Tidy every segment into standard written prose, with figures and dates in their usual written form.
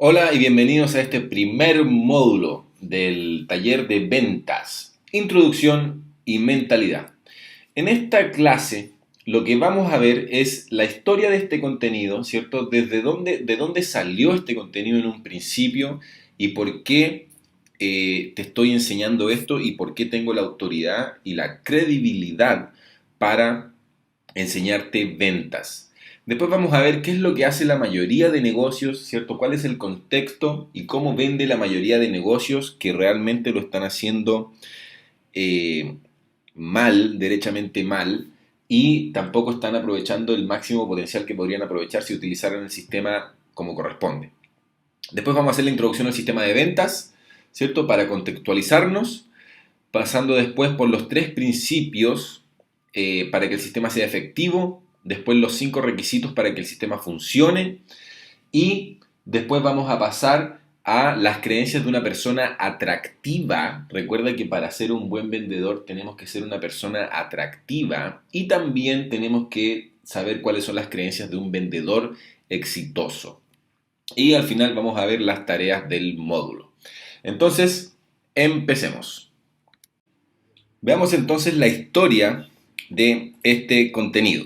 Hola y bienvenidos a este primer módulo del taller de ventas, introducción y mentalidad. En esta clase lo que vamos a ver es la historia de este contenido, ¿cierto? De dónde salió este contenido en un principio y por qué te estoy enseñando esto y por qué tengo la autoridad y la credibilidad para enseñarte ventas. Después vamos a ver qué es lo que hace la mayoría de negocios, ¿cierto? ¿Cuál es el contexto y cómo vende la mayoría de negocios que realmente lo están haciendo eh, mal, derechamente mal, y tampoco están aprovechando el máximo potencial que podrían aprovechar si utilizaran el sistema como corresponde? Después vamos a hacer la introducción al sistema de ventas, ¿cierto? Para contextualizarnos, pasando después por los tres principios para que el sistema sea efectivo, después los 5 requisitos para que el sistema funcione y después vamos a pasar a las creencias de una persona atractiva. Recuerda que para ser un buen vendedor tenemos que ser una persona atractiva y también tenemos que saber cuáles son las creencias de un vendedor exitoso. Y al final vamos a ver las tareas del módulo. Entonces, empecemos. Veamos entonces la historia de este contenido.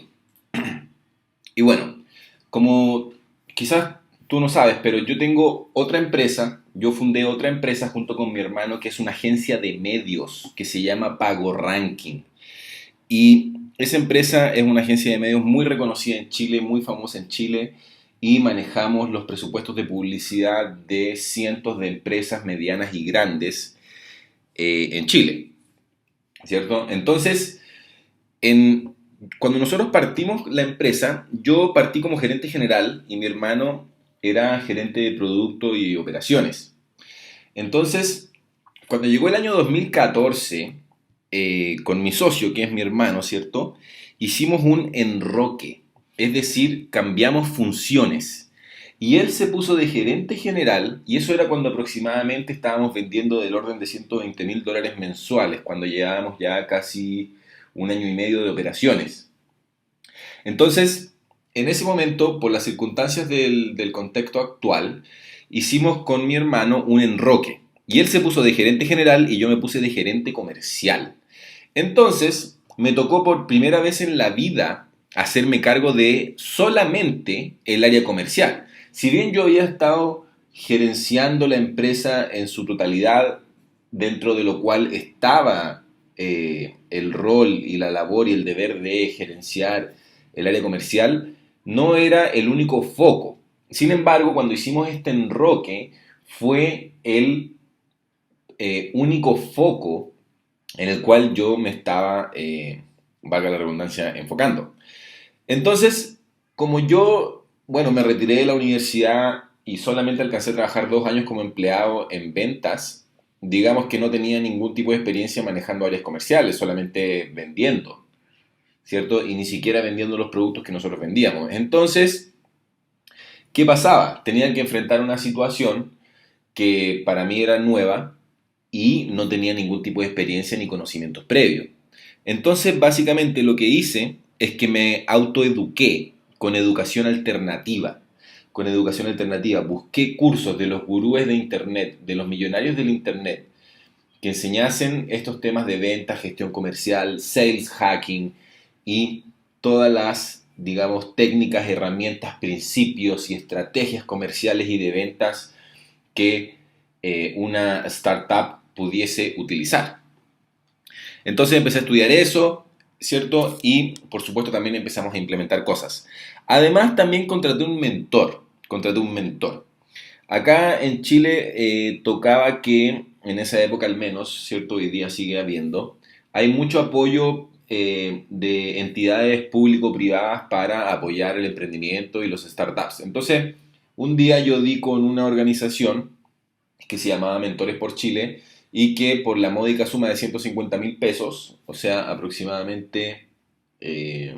Y bueno, como quizás tú no sabes, pero yo tengo otra empresa, yo fundé otra empresa junto con mi hermano que es una agencia de medios que se llama Pago Ranking. Y esa empresa es una agencia de medios muy reconocida en Chile, muy famosa en Chile, y manejamos los presupuestos de publicidad de cientos de empresas medianas y grandes en Chile, ¿cierto? Entonces, En, cuando nosotros partimos la empresa, yo partí como gerente general y mi hermano era gerente de producto y operaciones. Entonces, cuando llegó el año 2014, con mi socio, que es mi hermano, ¿cierto? Hicimos un enroque, es decir, cambiamos funciones. Y él se puso de gerente general, y eso era cuando aproximadamente estábamos vendiendo del orden de $120.000 mensuales, cuando llevábamos ya casi un año y medio de operaciones. Entonces, en ese momento, por las circunstancias del contexto actual, hicimos con mi hermano un enroque. Y él se puso de gerente general y yo me puse de gerente comercial. Entonces, me tocó por primera vez en la vida hacerme cargo de solamente el área comercial. Si bien yo había estado gerenciando la empresa en su totalidad, dentro de lo cual estaba el rol y la labor y el deber de gerenciar el área comercial, no era el único foco. Sin embargo, cuando hicimos este enroque, fue el único foco en el cual yo me estaba, valga la redundancia, enfocando. Entonces, como yo, bueno, me retiré de la universidad y solamente alcancé a trabajar 2 años como empleado en ventas, digamos que no tenía ningún tipo de experiencia manejando áreas comerciales, solamente vendiendo, ¿cierto? Y ni siquiera vendiendo los productos que nosotros vendíamos. Entonces, ¿qué pasaba? Tenía que enfrentar una situación que para mí era nueva y no tenía ningún tipo de experiencia ni conocimientos previos. Entonces, básicamente lo que hice es que me autoeduqué con educación alternativa. Con educación alternativa, busqué cursos de los gurúes de Internet, de los millonarios del Internet, que enseñasen estos temas de venta, gestión comercial, sales hacking y todas las, digamos, técnicas, herramientas, principios y estrategias comerciales y de ventas que una startup pudiese utilizar. Entonces empecé a estudiar eso, ¿cierto? Y por supuesto también empezamos a implementar cosas. Además también contraté un mentor. Acá en Chile tocaba que, en esa época al menos, ¿cierto? Hoy día sigue habiendo, hay mucho apoyo de entidades público-privadas para apoyar el emprendimiento y los startups. Entonces, un día yo di con una organización que se llamaba Mentores por Chile y que por la módica suma de 150.000 pesos, o sea, aproximadamente eh,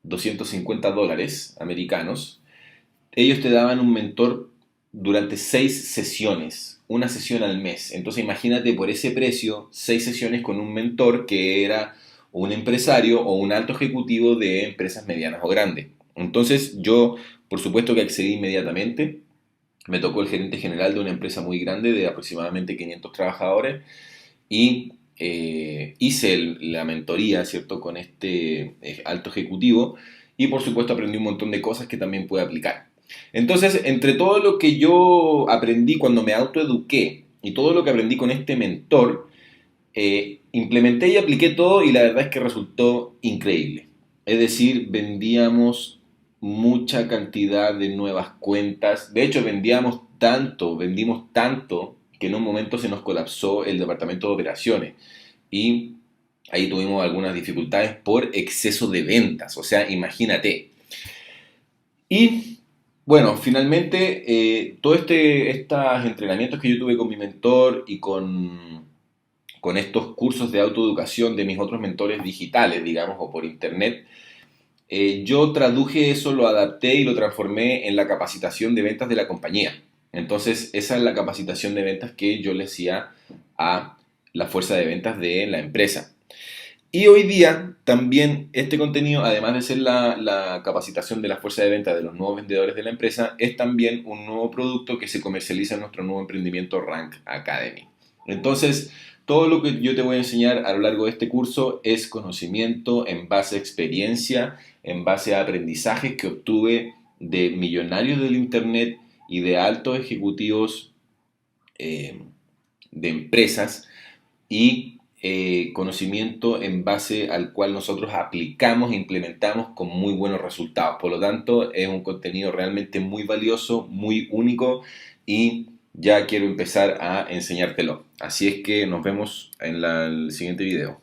$250 americanos, ellos te daban un mentor durante 6 sesiones, una sesión al mes. Entonces imagínate por ese precio, 6 sesiones con un mentor que era un empresario o un alto ejecutivo de empresas medianas o grandes. Entonces yo, por supuesto que accedí inmediatamente, Me tocó el gerente general de una empresa muy grande de aproximadamente 500 trabajadores y hice la mentoría, ¿cierto?, con este alto ejecutivo y por supuesto aprendí un montón de cosas que también pude aplicar. Entonces, entre todo lo que yo aprendí cuando me autoeduqué y todo lo que aprendí con este mentor, implementé y apliqué todo y la verdad es que resultó increíble. Es decir, vendíamos mucha cantidad de nuevas cuentas. De hecho, vendimos tanto que en un momento se nos colapsó el departamento de operaciones y ahí tuvimos algunas dificultades por exceso de ventas. O sea, imagínate. Y bueno, finalmente, todos estos entrenamientos que yo tuve con mi mentor y con estos cursos de autoeducación de mis otros mentores digitales, digamos, o por internet, yo traduje eso, lo adapté y lo transformé en la capacitación de ventas de la compañía. Entonces, esa es la capacitación de ventas que yo le hacía a la fuerza de ventas de la empresa. Y hoy día también este contenido, además de ser la capacitación de la fuerza de venta de los nuevos vendedores de la empresa, es también un nuevo producto que se comercializa en nuestro nuevo emprendimiento Rank Academy. Entonces, todo lo que yo te voy a enseñar a lo largo de este curso es conocimiento en base a experiencia, en base a aprendizajes que obtuve de millonarios del Internet y de altos ejecutivos eh, de empresas y conocimiento en base al cual nosotros aplicamos e implementamos con muy buenos resultados. Por lo tanto, es un contenido realmente muy valioso, muy único y ya quiero empezar a enseñártelo. Así es que nos vemos en el siguiente video.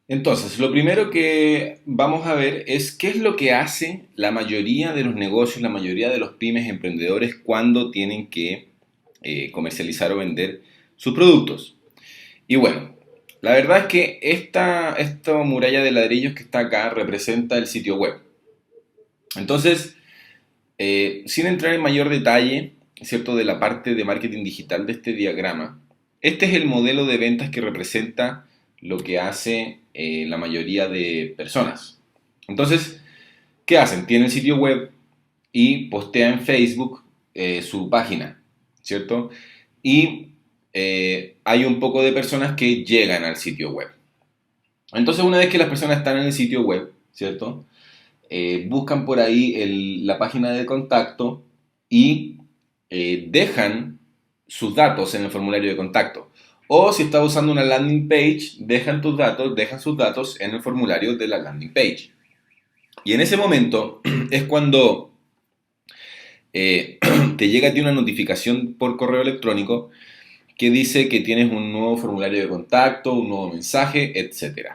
Entonces, lo primero que vamos a ver es qué es lo que hace la mayoría de los negocios, la mayoría de los pymes emprendedores cuando tienen que comercializar o vender sus productos. Y bueno, la verdad es que esta muralla de ladrillos que está acá representa el sitio web. Entonces, sin entrar en mayor detalle, ¿cierto?, de la parte de marketing digital de este diagrama, este es el modelo de ventas que representa lo que hace la mayoría de personas. Entonces, ¿qué hacen? Tienen sitio web y postean en Facebook su página, ¿cierto? Y hay un poco de personas que llegan al sitio web. Entonces, una vez que las personas están en el sitio web, ¿cierto? Buscan por ahí la página de contacto y dejan sus datos en el formulario de contacto. O si está usando una landing page, dejan sus datos en el formulario de la landing page. Y en ese momento es cuando te llega a ti una notificación por correo electrónico que dice que tienes un nuevo formulario de contacto, un nuevo mensaje, etc.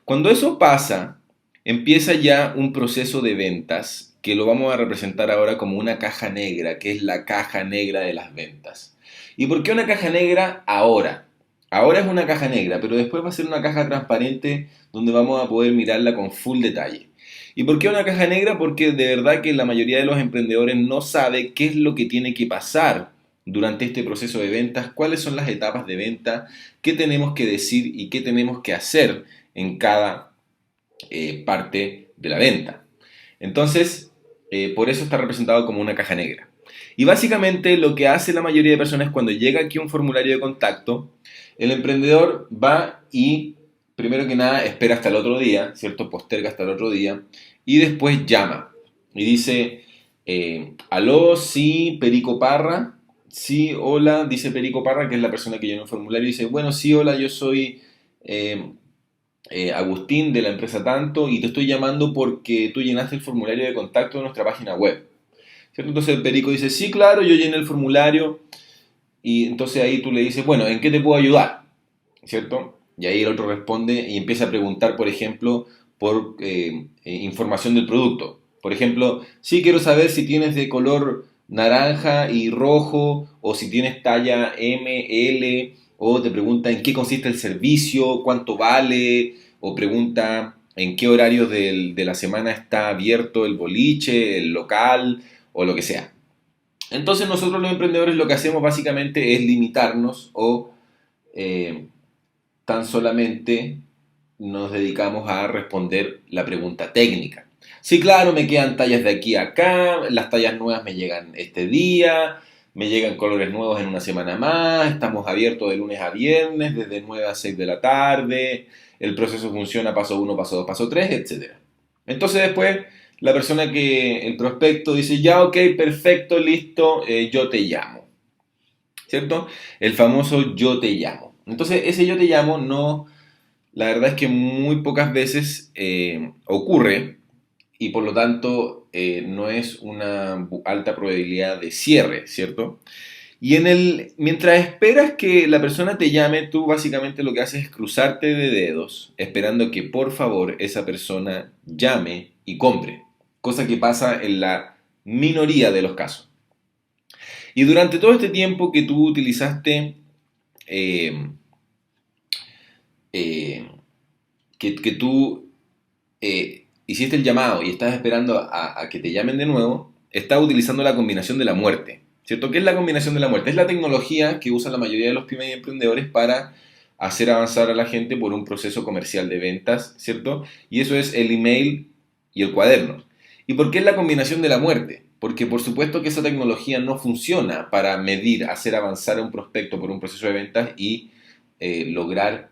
Cuando eso pasa, empieza ya un proceso de ventas que lo vamos a representar ahora como una caja negra, que es la caja negra de las ventas. ¿Y por qué una caja negra ahora? Ahora es una caja negra, pero después va a ser una caja transparente donde vamos a poder mirarla con full detalle. ¿Y por qué una caja negra? Porque de verdad que la mayoría de los emprendedores no sabe qué es lo que tiene que pasar durante este proceso de ventas, cuáles son las etapas de venta, qué tenemos que decir y qué tenemos que hacer en cada parte de la venta. Entonces, por eso está representado como una caja negra. Y básicamente lo que hace la mayoría de personas cuando llega aquí un formulario de contacto, el emprendedor va y primero que nada espera hasta el otro día, ¿cierto? Posterga hasta el otro día y después llama y dice, aló, sí, Perico Parra. Sí, hola, dice Perico Parra, que es la persona que llenó el formulario, y dice, bueno, sí, hola, yo soy Agustín de la empresa tanto y te estoy llamando porque tú llenaste el formulario de contacto de nuestra página web. ¿Cierto? Entonces el perico dice, sí, claro, yo llené el formulario y entonces ahí tú le dices, bueno, ¿en qué te puedo ayudar? ¿Cierto? Y ahí el otro responde y empieza a preguntar, por ejemplo, por información del producto. Por ejemplo, sí quiero saber si tienes de color naranja y rojo o si tienes talla M, L, o te pregunta en qué consiste el servicio, cuánto vale, o pregunta en qué horarios de la semana está abierto el boliche, el local o lo que sea. Entonces nosotros los emprendedores lo que hacemos básicamente es limitarnos o eh, tan solamente nos dedicamos a responder la pregunta técnica. Sí, claro, me quedan tallas de aquí a acá, las tallas nuevas me llegan este día, me llegan colores nuevos en una semana más, estamos abiertos de lunes a viernes, desde 9 a 6 de la tarde, el proceso funciona paso uno, paso 2, paso 3, etcétera. Entonces después la persona que, el prospecto dice, ya ok, perfecto, listo, yo te llamo, ¿cierto? El famoso yo te llamo. Entonces ese yo te llamo no, la verdad es que muy pocas veces ocurre y por lo tanto no es una alta probabilidad de cierre, ¿cierto? Y mientras esperas que la persona te llame, tú básicamente lo que haces es cruzarte de dedos, esperando que por favor esa persona llame y compre, cosa que pasa en la minoría de los casos. Y durante todo este tiempo que tú utilizaste, eh, eh, que tú hiciste el llamado y estás esperando a que te llamen de nuevo, estás utilizando la combinación de la muerte, ¿cierto? ¿Qué es la combinación de la muerte? Es la tecnología que usa la mayoría de los pymes y emprendedores para hacer avanzar a la gente por un proceso comercial de ventas, ¿cierto? Y eso es el email y el cuaderno. ¿Y por qué es la combinación de la muerte? Porque por supuesto que esa tecnología no funciona para medir, hacer avanzar a un prospecto por un proceso de ventas y lograr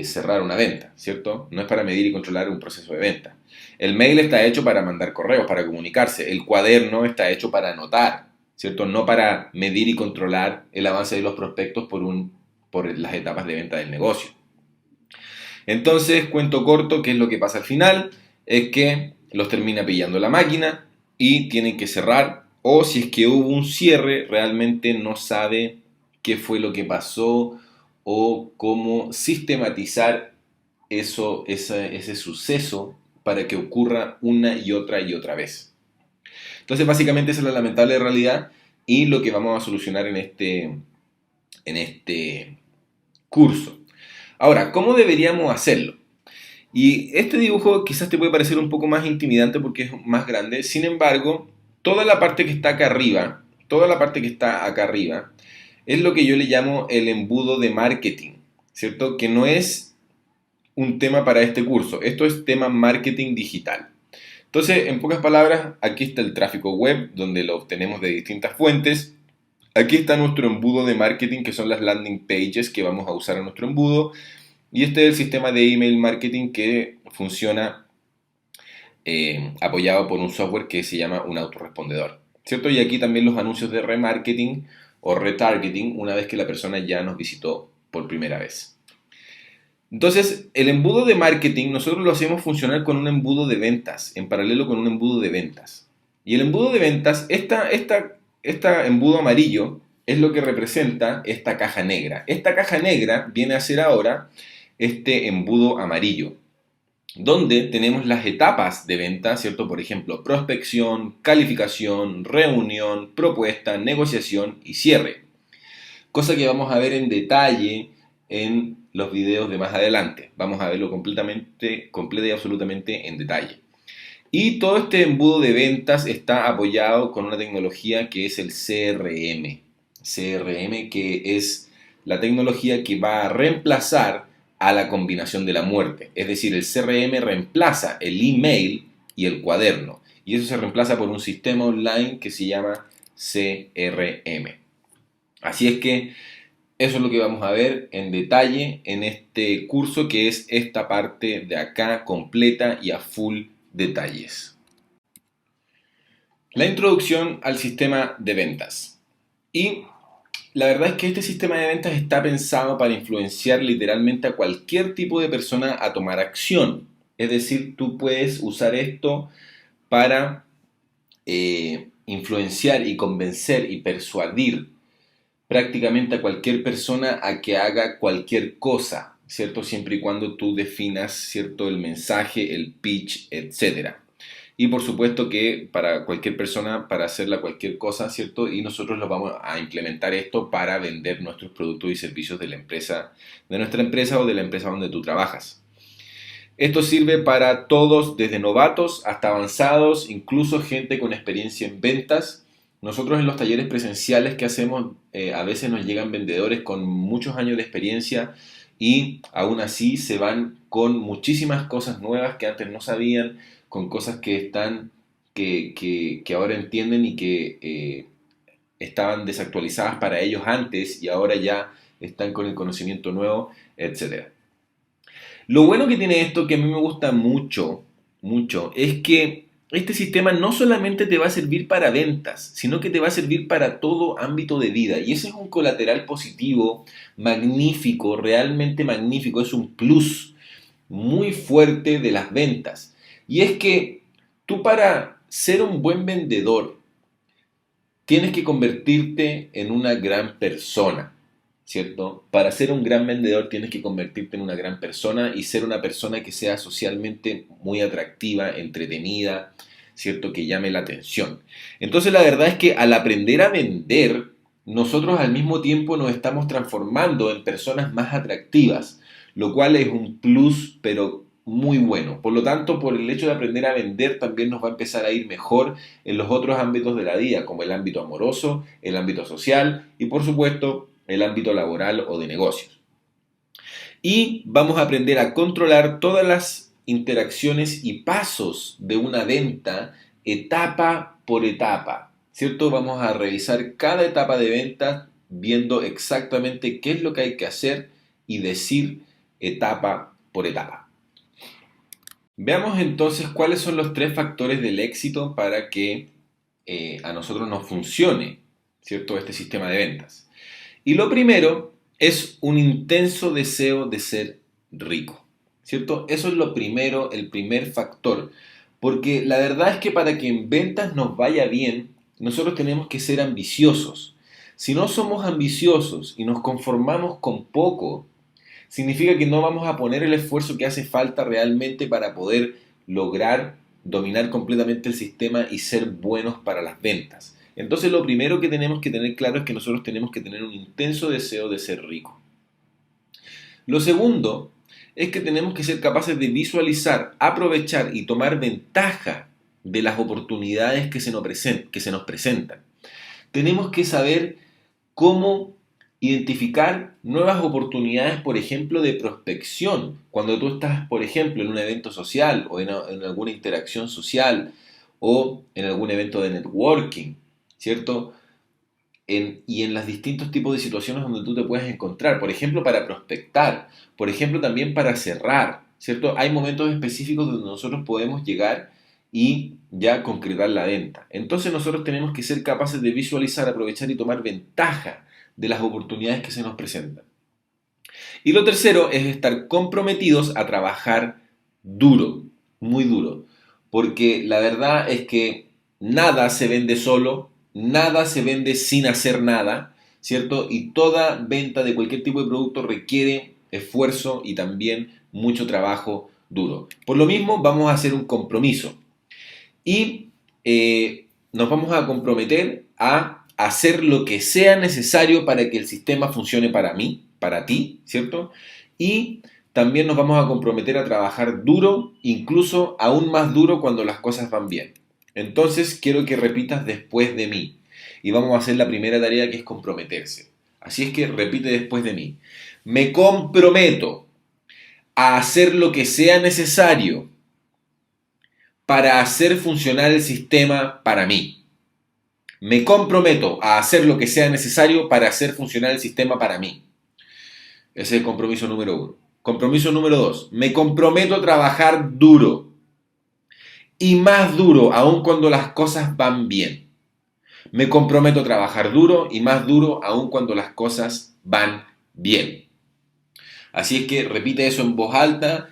cerrar una venta, ¿cierto? No es para medir y controlar un proceso de venta. El mail está hecho para mandar correos, para comunicarse. El cuaderno está hecho para anotar, ¿cierto? No para medir y controlar el avance de los prospectos por las etapas de venta del negocio. Entonces, cuento corto, ¿qué es lo que pasa al final? Es que los termina pillando la máquina y tienen que cerrar. O si es que hubo un cierre, realmente no sabe qué fue lo que pasó o cómo sistematizar ese suceso para que ocurra una y otra vez. Entonces, básicamente esa es la lamentable realidad y lo que vamos a solucionar en este curso. Ahora, ¿cómo deberíamos hacerlo? Y este dibujo quizás te puede parecer un poco más intimidante porque es más grande. Sin embargo, toda la parte que está acá arriba, toda la parte que está acá arriba, es lo que yo le llamo el embudo de marketing, ¿cierto? Que no es un tema para este curso. Esto es tema marketing digital. Entonces, en pocas palabras, aquí está el tráfico web, donde lo obtenemos de distintas fuentes. Aquí está nuestro embudo de marketing, que son las landing pages que vamos a usar en nuestro embudo. Y este es el sistema de email marketing que funciona apoyado por un software que se llama un autorrespondedor, ¿cierto? Y aquí también los anuncios de remarketing o retargeting una vez que la persona ya nos visitó por primera vez. Entonces, el embudo de marketing nosotros lo hacemos funcionar con un embudo de ventas, en paralelo con un embudo de ventas. Y el embudo de ventas, esta embudo amarillo es lo que representa esta caja negra. Esta caja negra viene a ser ahora este embudo amarillo, donde tenemos las etapas de venta, ¿cierto? Por ejemplo, prospección, calificación, reunión, propuesta, negociación y cierre. Cosa que vamos a ver en detalle en los videos de más adelante. Vamos a verlo completa y absolutamente en detalle. Y todo este embudo de ventas está apoyado con una tecnología que es el CRM. CRM que es la tecnología que va a reemplazar a la combinación de la muerte. Es decir, el CRM reemplaza el email y el cuaderno. Y eso se reemplaza por un sistema online que se llama CRM. Así es que eso es lo que vamos a ver en detalle en este curso, que es esta parte de acá completa y a full detalles. La introducción al sistema de ventas. Y la verdad es que este sistema de ventas está pensado para influenciar literalmente a cualquier tipo de persona a tomar acción. Es decir, tú puedes usar esto para influenciar y convencer y persuadir prácticamente a cualquier persona a que haga cualquier cosa, ¿cierto? Siempre y cuando tú definas, ¿cierto? El mensaje, el pitch, etcétera. Y por supuesto que para cualquier persona, para hacerla cualquier cosa, ¿cierto? Y nosotros lo vamos a implementar esto para vender nuestros productos y servicios de la empresa, de nuestra empresa o de la empresa donde tú trabajas. Esto sirve para todos, desde novatos hasta avanzados, incluso gente con experiencia en ventas. Nosotros en los talleres presenciales que hacemos, a veces nos llegan vendedores con muchos años de experiencia y aún así se van con muchísimas cosas nuevas que antes no sabían, con cosas que están, que ahora entienden y que estaban desactualizadas para ellos antes y ahora ya están con el conocimiento nuevo, etcétera. Lo bueno que tiene esto, que a mí me gusta mucho, mucho, es que este sistema no solamente te va a servir para ventas, sino que te va a servir para todo ámbito de vida. Y ese es un colateral positivo, magnífico, realmente magnífico, es un plus muy fuerte de las ventas. Y es que tú, para ser un buen vendedor, tienes que convertirte en una gran persona, ¿cierto? Para ser un gran vendedor tienes que convertirte en una gran persona y ser una persona que sea socialmente muy atractiva, entretenida, ¿cierto? Que llame la atención. Entonces la verdad es que al aprender a vender, nosotros al mismo tiempo nos estamos transformando en personas más atractivas, lo cual es un plus, pero muy bueno. Por lo tanto, por el hecho de aprender a vender, también nos va a empezar a ir mejor en los otros ámbitos de la vida, como el ámbito amoroso, el ámbito social y, por supuesto, el ámbito laboral o de negocios. Y vamos a aprender a controlar todas las interacciones y pasos de una venta, etapa por etapa, ¿cierto? Vamos a revisar cada etapa de venta viendo exactamente qué es lo que hay que hacer y decir etapa por etapa. Veamos entonces cuáles son los tres factores del éxito para que a nosotros nos funcione, ¿cierto? Este sistema de ventas. Y lo primero es un intenso deseo de ser rico, ¿cierto? Eso es lo primero, el primer factor. Porque la verdad es que para que en ventas nos vaya bien, nosotros tenemos que ser ambiciosos. Si no somos ambiciosos y nos conformamos con poco, significa que no vamos a poner el esfuerzo que hace falta realmente para poder lograr dominar completamente el sistema y ser buenos para las ventas. Entonces lo primero que tenemos que tener claro es que nosotros tenemos que tener un intenso deseo de ser ricos. Lo segundo es que tenemos que ser capaces de visualizar, aprovechar y tomar ventaja de las oportunidades que se nos presentan. Tenemos que saber cómo identificar nuevas oportunidades, por ejemplo, de prospección. Cuando tú estás, por ejemplo, en un evento social o en alguna interacción social o en algún evento de networking, ¿cierto? Y en los distintos tipos de situaciones donde tú te puedes encontrar, por ejemplo, para prospectar, por ejemplo, también para cerrar, ¿cierto? Hay momentos específicos donde nosotros podemos llegar y ya concretar la venta. Entonces nosotros tenemos que ser capaces de visualizar, aprovechar y tomar ventaja de las oportunidades que se nos presentan. Y lo tercero es estar comprometidos a trabajar duro, muy duro, porque la verdad es que nada se vende solo, nada se vende sin hacer nada, ¿cierto? Y toda venta de cualquier tipo de producto requiere esfuerzo y también mucho trabajo duro. Por lo mismo, vamos a hacer un compromiso y nos vamos a comprometer a hacer lo que sea necesario para que el sistema funcione para mí, para ti, ¿cierto? Y también nos vamos a comprometer a trabajar duro, incluso aún más duro cuando las cosas van bien. Entonces quiero que repitas después de mí. Y vamos a hacer la primera tarea, que es comprometerse. Así es que repite después de mí. Me comprometo a hacer lo que sea necesario para hacer funcionar el sistema para mí. Me comprometo a hacer lo que sea necesario para hacer funcionar el sistema para mí. Ese es el compromiso número 1. Compromiso número 2. Me comprometo a trabajar duro. Y más duro, aun cuando las cosas van bien. Me comprometo a trabajar duro y más duro, aun cuando las cosas van bien. Así es que repite eso en voz alta,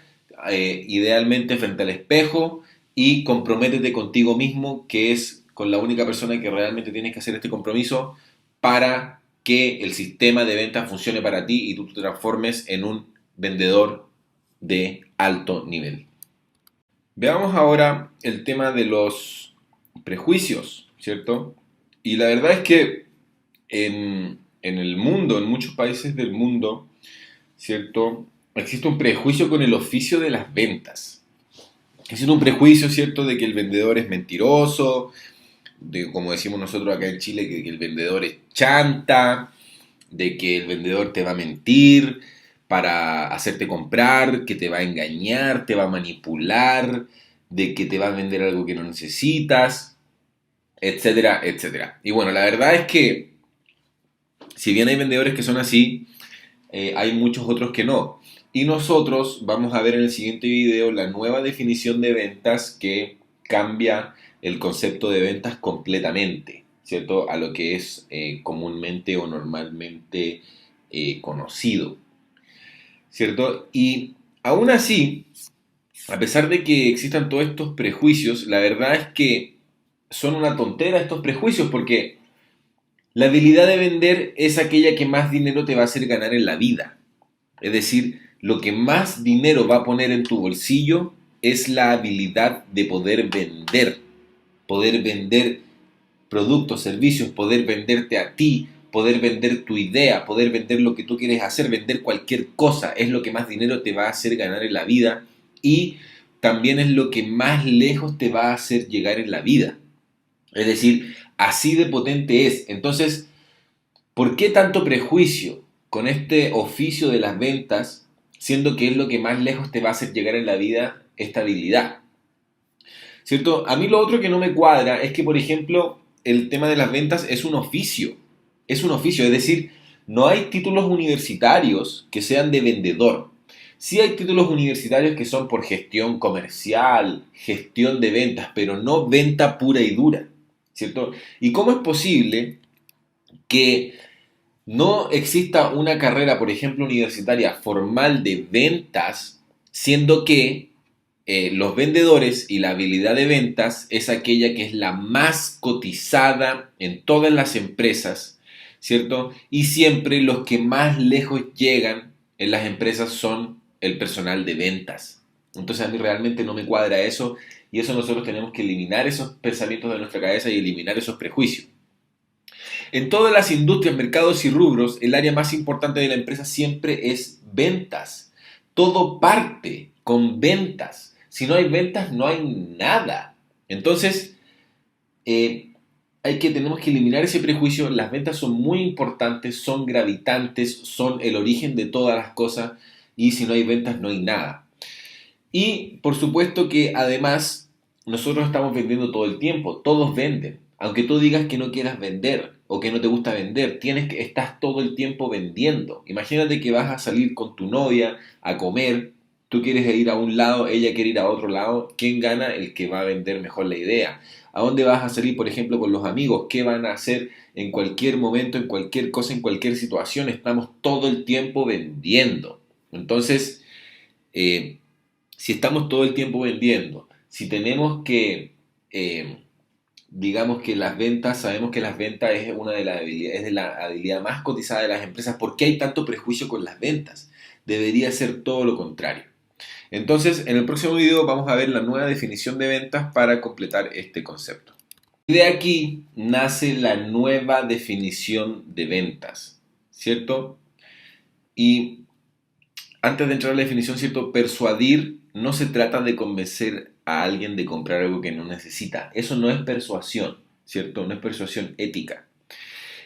idealmente frente al espejo, y comprométete contigo mismo, que es con la única persona que realmente tienes que hacer este compromiso para que el sistema de ventas funcione para ti y tú te transformes en un vendedor de alto nivel. Veamos ahora el tema de los prejuicios, ¿cierto? Y la verdad es que en el mundo, en muchos países del mundo, ¿cierto? Existe un prejuicio con el oficio de las ventas. Existe un prejuicio, ¿cierto?, de que el vendedor es mentiroso, de, como decimos nosotros acá en Chile, que el vendedor es chanta, de que el vendedor te va a mentir para hacerte comprar, que te va a engañar, te va a manipular. de que te va a vender algo que no necesitas, etcétera, etcétera. Y bueno, la verdad es que si bien hay vendedores que son así, hay muchos otros que no. Y nosotros vamos a ver en el siguiente video la nueva definición de ventas que cambia el concepto de ventas completamente, ¿cierto? A lo que es comúnmente o normalmente conocido, ¿cierto? Y aún así, a pesar de que existan todos estos prejuicios, la verdad es que son una tontera estos prejuicios porque la habilidad de vender es aquella que más dinero te va a hacer ganar en la vida. Es decir, lo que más dinero va a poner en tu bolsillo es la habilidad de poder vender productos, servicios, poder venderte a ti, poder vender tu idea, poder vender lo que tú quieres hacer, vender cualquier cosa, es lo que más dinero te va a hacer ganar en la vida y también es lo que más lejos te va a hacer llegar en la vida. Es decir, así de potente es. Entonces, ¿por qué tanto prejuicio con este oficio de las ventas, siendo que es lo que más lejos te va a hacer llegar en la vida esta habilidad? ¿Cierto? A mí lo otro que no me cuadra es que, por ejemplo, el tema de las ventas es un oficio. Es un oficio, es decir, no hay títulos universitarios que sean de vendedor. Sí hay títulos universitarios que son por gestión comercial, gestión de ventas, pero no venta pura y dura, ¿cierto? ¿Y cómo es posible que no exista una carrera, por ejemplo, universitaria formal de ventas, siendo que los vendedores y la habilidad de ventas es aquella que es la más cotizada en todas las empresas, ¿cierto? Y siempre los que más lejos llegan en las empresas son el personal de ventas. Entonces a mí realmente no me cuadra eso y eso nosotros tenemos que eliminar esos pensamientos de nuestra cabeza y eliminar esos prejuicios. En todas las industrias, mercados y rubros, el área más importante de la empresa siempre es ventas. Todo parte con ventas. Si no hay ventas, no hay nada. Entonces, tenemos que eliminar ese prejuicio. Las ventas son muy importantes, son gravitantes, son el origen de todas las cosas. Y si no hay ventas, no hay nada. Y por supuesto que además nosotros estamos vendiendo todo el tiempo, todos venden. Aunque tú digas que no quieras vender o que no te gusta vender, estás todo el tiempo vendiendo. Imagínate que vas a salir con tu novia a comer, tú quieres ir a un lado, ella quiere ir a otro lado, ¿quién gana? El que va a vender mejor la idea. ¿A dónde vas a salir, por ejemplo, con los amigos? ¿Qué van a hacer en cualquier momento, en cualquier cosa, en cualquier situación? Estamos todo el tiempo vendiendo. Entonces, si estamos todo el tiempo vendiendo, si tenemos que, digamos que las ventas, sabemos que las ventas es una de las habilidades, es de la habilidad más cotizada de las empresas, ¿por qué hay tanto prejuicio con las ventas? Debería ser todo lo contrario. Entonces, en el próximo video vamos a ver la nueva definición de ventas para completar este concepto. Y de aquí nace la nueva definición de ventas, ¿cierto? Y antes de entrar a la definición, ¿cierto? Persuadir no se trata de convencer a alguien de comprar algo que no necesita. Eso no es persuasión, ¿cierto? No es persuasión ética.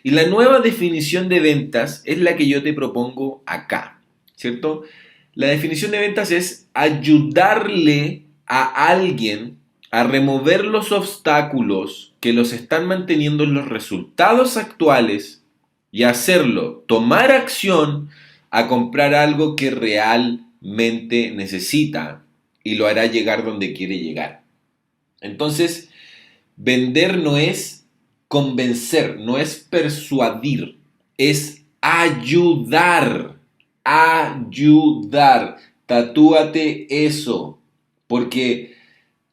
Y la nueva definición de ventas es la que yo te propongo acá, ¿cierto? La definición de ventas es ayudarle a alguien a remover los obstáculos que los están manteniendo en los resultados actuales y hacerlo tomar acción a comprar algo que realmente necesita y lo hará llegar donde quiere llegar. Entonces, vender no es convencer, no es persuadir, es ayudar. Ayudar. Tatúate eso, porque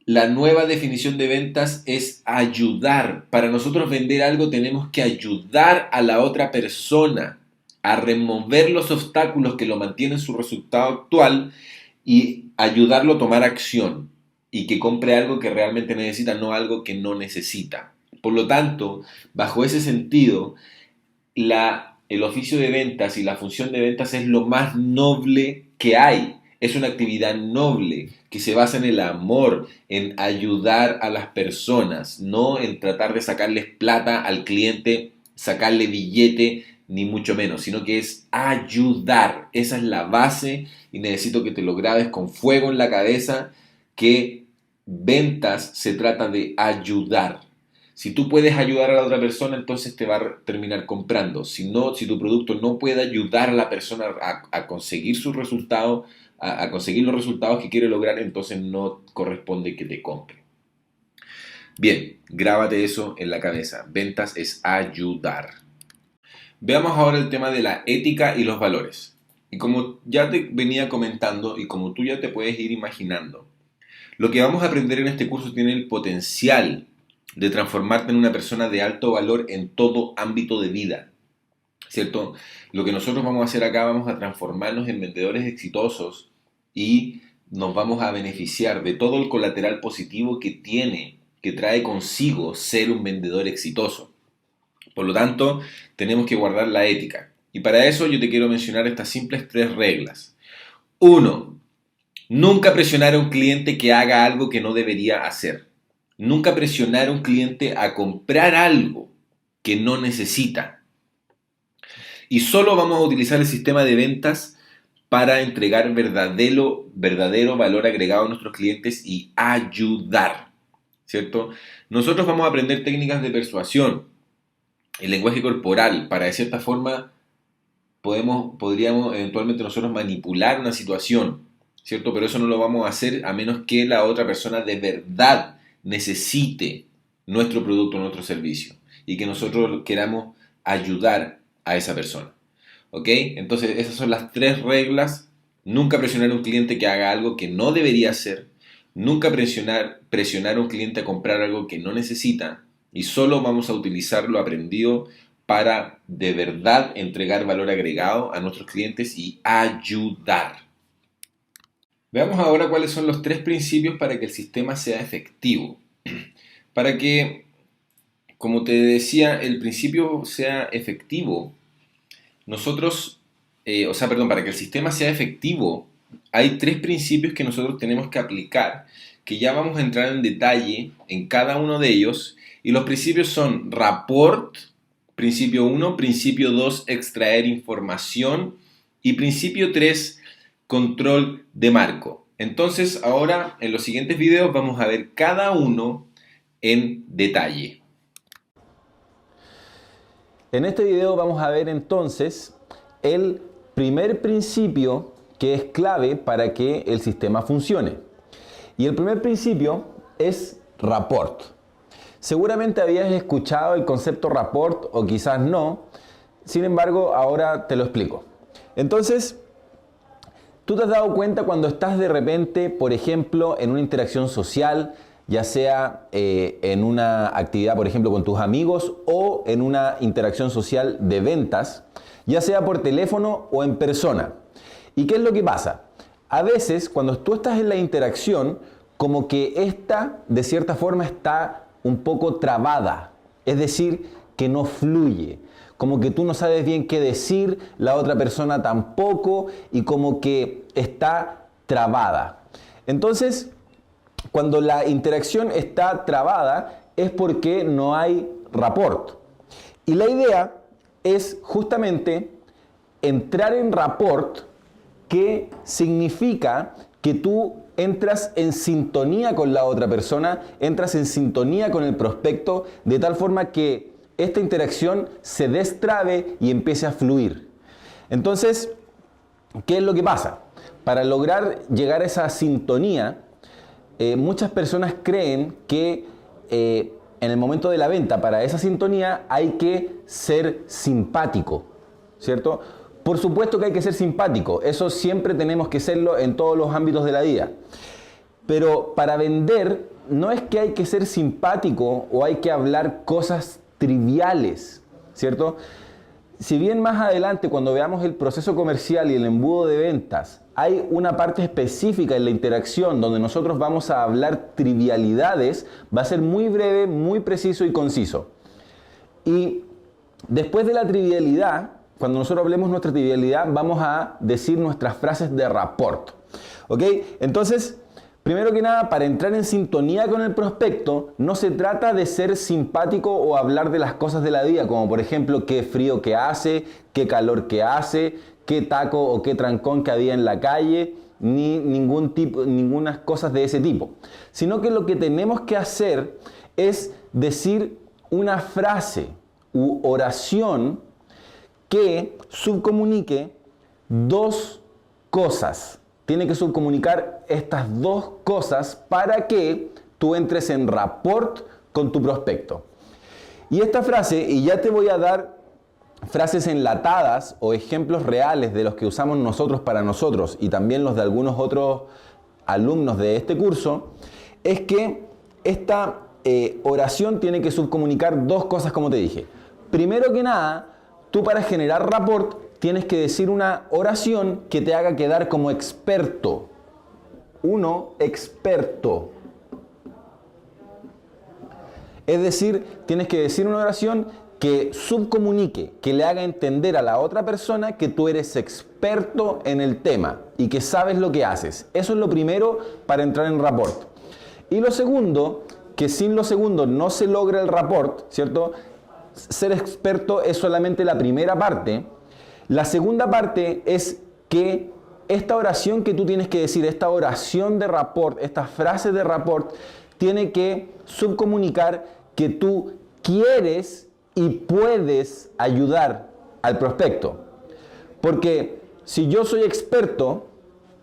la nueva definición de ventas es ayudar. Para nosotros vender algo tenemos que ayudar a la otra persona a remover los obstáculos que lo mantienen en su resultado actual y ayudarlo a tomar acción y que compre algo que realmente necesita, no algo que no necesita. Por lo tanto, bajo ese sentido, el oficio de ventas y la función de ventas es lo más noble que hay. Es una actividad noble que se basa en el amor, en ayudar a las personas, no en tratar de sacarles plata al cliente, sacarle billete, ni mucho menos, sino que es ayudar. Esa es la base y necesito que te lo grabes con fuego en la cabeza, que ventas se trata de ayudar. Si tú puedes ayudar a la otra persona, entonces te va a terminar comprando. Si no, si tu producto no puede ayudar a la persona a conseguir sus resultados, a conseguir los resultados que quiere lograr, entonces no corresponde que te compre. Bien, grábate eso en la cabeza. Ventas es ayudar. Veamos ahora el tema de la ética y los valores. Y como ya te venía comentando y como tú ya te puedes ir imaginando, lo que vamos a aprender en este curso tiene el potencial de transformarte en una persona de alto valor en todo ámbito de vida, ¿cierto? Lo que nosotros vamos a hacer acá, vamos a transformarnos en vendedores exitosos y nos vamos a beneficiar de todo el colateral positivo que trae consigo ser un vendedor exitoso. Por lo tanto, tenemos que guardar la ética. Y para eso yo te quiero mencionar estas simples 3 reglas. 1. Nunca presionar a un cliente que haga algo que no debería hacer. Nunca presionar a un cliente a comprar algo que no necesita. Y solo vamos a utilizar el sistema de ventas para entregar verdadero valor agregado a nuestros clientes y ayudar, ¿cierto? Nosotros vamos a aprender técnicas de persuasión, el lenguaje corporal, para de cierta forma podríamos eventualmente nosotros manipular una situación, ¿cierto? Pero eso no lo vamos a hacer a menos que la otra persona de verdad necesite nuestro producto, nuestro servicio y que nosotros queramos ayudar a esa persona. ¿Ok? Entonces esas son las 3 reglas. Nunca presionar a un cliente que haga algo que no debería hacer. Nunca presionar a un cliente a comprar algo que no necesita. Y solo vamos a utilizar lo aprendido para de verdad entregar valor agregado a nuestros clientes y ayudar. Veamos ahora cuáles son los 3 principios para que el sistema sea efectivo. Para que, como te decía, el principio sea efectivo, para que el sistema sea efectivo, hay 3 principios que nosotros tenemos que aplicar, que ya vamos a entrar en detalle en cada uno de ellos. Y los principios son rapport, principio 1, principio 2, extraer información y principio 3, control de marco. Entonces ahora en los siguientes videos vamos a ver cada uno en detalle. En este video vamos a ver entonces el primer principio que es clave para que el sistema funcione. Y el primer principio es rapport. Seguramente habías escuchado el concepto rapport o quizás no, sin embargo ahora te lo explico. Entonces, tú te has dado cuenta cuando estás de repente, por ejemplo, en una interacción social, ya sea en una actividad, por ejemplo, con tus amigos o en una interacción social de ventas, ya sea por teléfono o en persona. ¿Y qué es lo que pasa? A veces, cuando tú estás en la interacción, como que esta, de cierta forma, está un poco trabada, es decir, que no fluye, como que tú no sabes bien qué decir, la otra persona tampoco, y como que está trabada. Entonces, cuando la interacción está trabada es porque no hay rapport. Y la idea es justamente entrar en rapport, que significa que tú entras en sintonía con la otra persona, entras en sintonía con el prospecto, de tal forma que esta interacción se destrabe y empiece a fluir. Entonces, ¿qué es lo que pasa? Para lograr llegar a esa sintonía, muchas personas creen que en el momento de la venta, para esa sintonía, hay que ser simpático, ¿cierto? Por supuesto que hay que ser simpático, eso siempre tenemos que serlo en todos los ámbitos de la vida. Pero para vender no es que hay que ser simpático o hay que hablar cosas triviales, ¿cierto? Si bien más adelante, cuando veamos el proceso comercial y el embudo de ventas, hay una parte específica en la interacción donde nosotros vamos a hablar trivialidades, va a ser muy breve, muy preciso y conciso. Y después de la trivialidad, cuando nosotros hablemos nuestra trivialidad, vamos a decir nuestras frases de rapport. ¿Ok? Entonces, Primero que nada, para entrar en sintonía con el prospecto, no se trata de ser simpático o hablar de las cosas de la vida, como por ejemplo qué frío que hace, qué calor que hace, qué taco o qué trancón que había en la calle, ni ninguna cosas de ese tipo. Sino que lo que tenemos que hacer es decir una frase u oración que subcomunique dos cosas. Tiene que subcomunicar estas dos cosas para que tú entres en rapport con tu prospecto. Y esta frase, y ya te voy a dar frases enlatadas o ejemplos reales de los que usamos nosotros para nosotros y también los de algunos otros alumnos de este curso, es que esta oración tiene que subcomunicar dos cosas, como te dije. Primero que nada, tú para generar rapport tienes que decir una oración que te haga quedar como experto. Experto. Es decir, tienes que decir una oración que subcomunique, que le haga entender a la otra persona que tú eres experto en el tema y que sabes lo que haces. Eso es lo primero para entrar en rapport. Y lo segundo, que sin lo segundo no se logra el rapport, ¿cierto? Ser experto es solamente la primera parte. La segunda parte es que esta oración que tú tienes que decir, esta oración de rapport, esta frase de rapport, tiene que subcomunicar que tú quieres y puedes ayudar al prospecto. Porque si yo soy experto,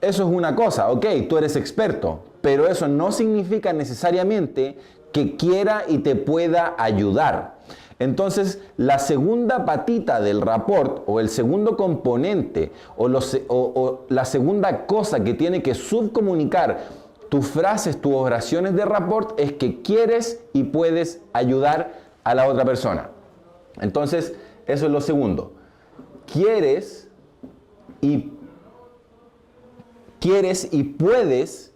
eso es una cosa, ok, tú eres experto, pero eso no significa necesariamente que quiera y te pueda ayudar. Entonces, la segunda patita del rapport o el segundo componente o la segunda cosa que tiene que subcomunicar tus frases, tus oraciones de rapport es que quieres y puedes ayudar a la otra persona. Entonces, eso es lo segundo. Quieres y puedes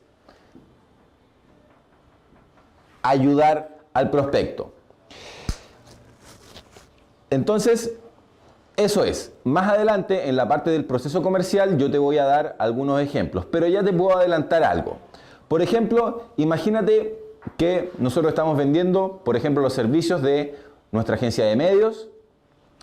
ayudar al prospecto. Entonces, eso es. Más adelante, en la parte del proceso comercial, yo te voy a dar algunos ejemplos, pero ya te puedo adelantar algo. Por ejemplo, imagínate que nosotros estamos vendiendo, por ejemplo, los servicios de nuestra agencia de medios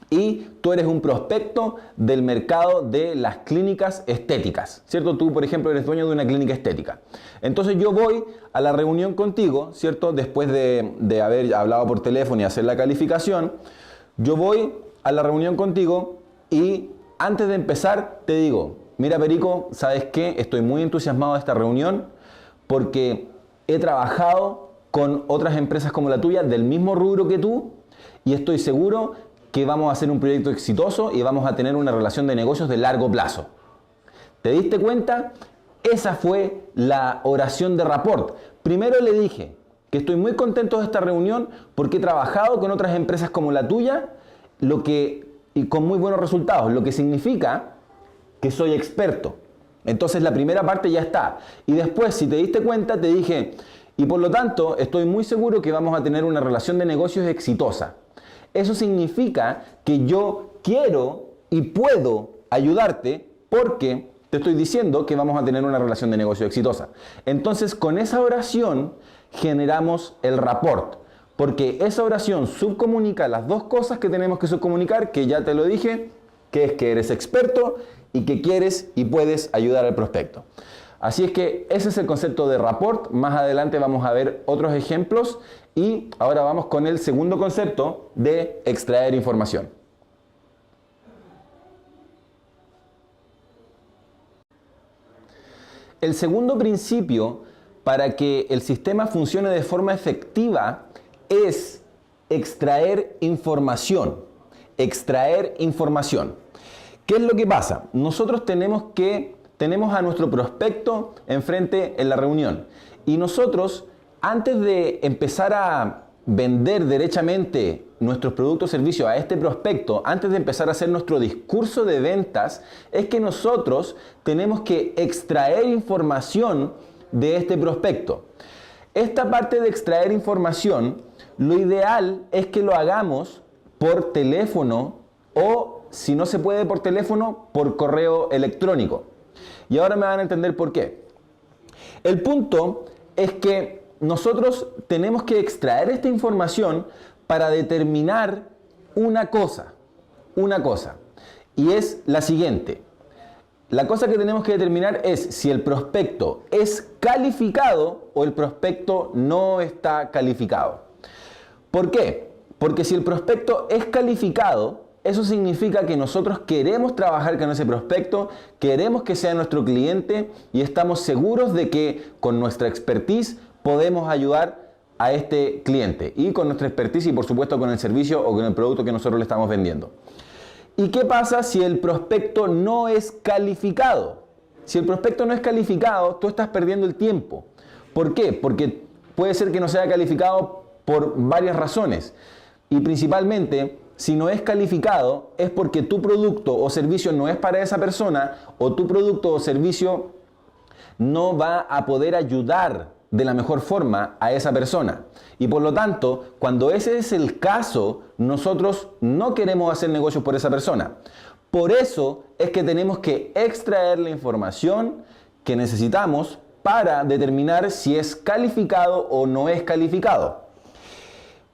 y tú eres un prospecto del mercado de las clínicas estéticas, ¿cierto? Tú, por ejemplo, eres dueño de una clínica estética. Entonces yo voy a la reunión contigo, ¿cierto? Después de haber hablado por teléfono y hacer la calificación, yo voy a la reunión contigo y antes de empezar te digo, mira Perico, ¿sabes qué? Estoy muy entusiasmado de esta reunión porque he trabajado con otras empresas como la tuya del mismo rubro que tú y estoy seguro que vamos a hacer un proyecto exitoso y vamos a tener una relación de negocios de largo plazo. ¿Te diste cuenta? Esa fue la oración de rapport. Primero le dije que estoy muy contento de esta reunión porque he trabajado con otras empresas como la tuya y con muy buenos resultados, lo que significa que soy experto. Entonces la primera parte ya está. Y después, si te diste cuenta, te dije, y por lo tanto estoy muy seguro que vamos a tener una relación de negocios exitosa. Eso significa que yo quiero y puedo ayudarte porque te estoy diciendo que vamos a tener una relación de negocio exitosa. Entonces, con esa oración generamos el rapport, porque esa oración subcomunica las dos cosas que tenemos que subcomunicar, que ya te lo dije, que es que eres experto y que quieres y puedes ayudar al prospecto. Así es que ese es el concepto de rapport. Más adelante vamos a ver otros ejemplos y ahora vamos con el segundo concepto de extraer información. El segundo principio para que el sistema funcione de forma efectiva es extraer información. Extraer información. ¿Qué es lo que pasa? Nosotros tenemos a nuestro prospecto enfrente en la reunión y nosotros, antes de empezar a vender derechamente nuestros productos o servicios a este prospecto, antes de empezar a hacer nuestro discurso de ventas, es que nosotros tenemos que extraer información de este prospecto. Esta parte de extraer información, lo ideal es que lo hagamos por teléfono o, si no se puede por teléfono, por correo electrónico. Y ahora me van a entender por qué. El punto es que nosotros tenemos que extraer esta información para determinar una cosa, y es la siguiente. La cosa que tenemos que determinar es si el prospecto es calificado o el prospecto no está calificado. ¿Por qué? Porque si el prospecto es calificado, eso significa que nosotros queremos trabajar con ese prospecto, queremos que sea nuestro cliente y estamos seguros de que con nuestra expertise podemos ayudar a este cliente y con nuestra expertise y por supuesto con el servicio o con el producto que nosotros le estamos vendiendo. ¿Y qué pasa si el prospecto no es calificado? Si el prospecto no es calificado, tú estás perdiendo el tiempo. ¿Por qué? Porque puede ser que no sea calificado por varias razones. Y principalmente, si no es calificado, es porque tu producto o servicio no es para esa persona o tu producto o servicio no va a poder ayudar de la mejor forma a esa persona. Y por lo tanto, cuando ese es el caso, nosotros no queremos hacer negocios por esa persona. Por eso es que tenemos que extraer la información que necesitamos para determinar si es calificado o no es calificado.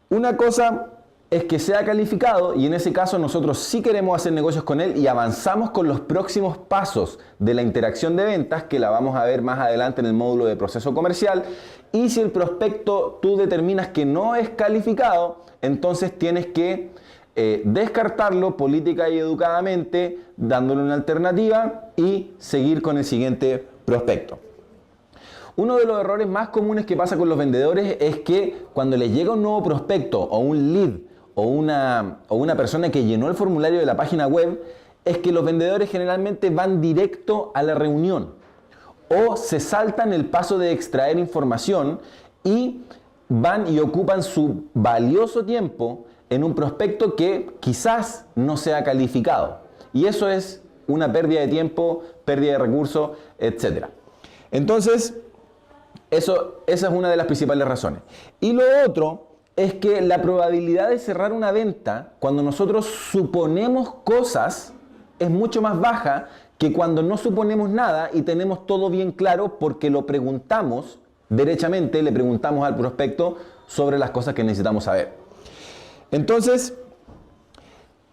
Una cosa es que sea calificado y en ese caso nosotros sí queremos hacer negocios con él y avanzamos con los próximos pasos de la interacción de ventas que la vamos a ver más adelante en el módulo de proceso comercial. Y si el prospecto tú determinas que no es calificado, entonces tienes que descartarlo política y educadamente, dándole una alternativa y seguir con el siguiente prospecto. Uno de los errores más comunes que pasa con los vendedores es que cuando les llega un nuevo prospecto o un lead o una persona que llenó el formulario de la página web, es que los vendedores generalmente van directo a la reunión o se saltan el paso de extraer información y van y ocupan su valioso tiempo en un prospecto que quizás no sea calificado. Y eso es una pérdida de tiempo, pérdida de recursos, etc. Entonces, esa es una de las principales razones. Y lo otro es que la probabilidad de cerrar una venta cuando nosotros suponemos cosas es mucho más baja que cuando no suponemos nada y tenemos todo bien claro porque lo preguntamos derechamente, le preguntamos al prospecto sobre las cosas que necesitamos saber. Entonces,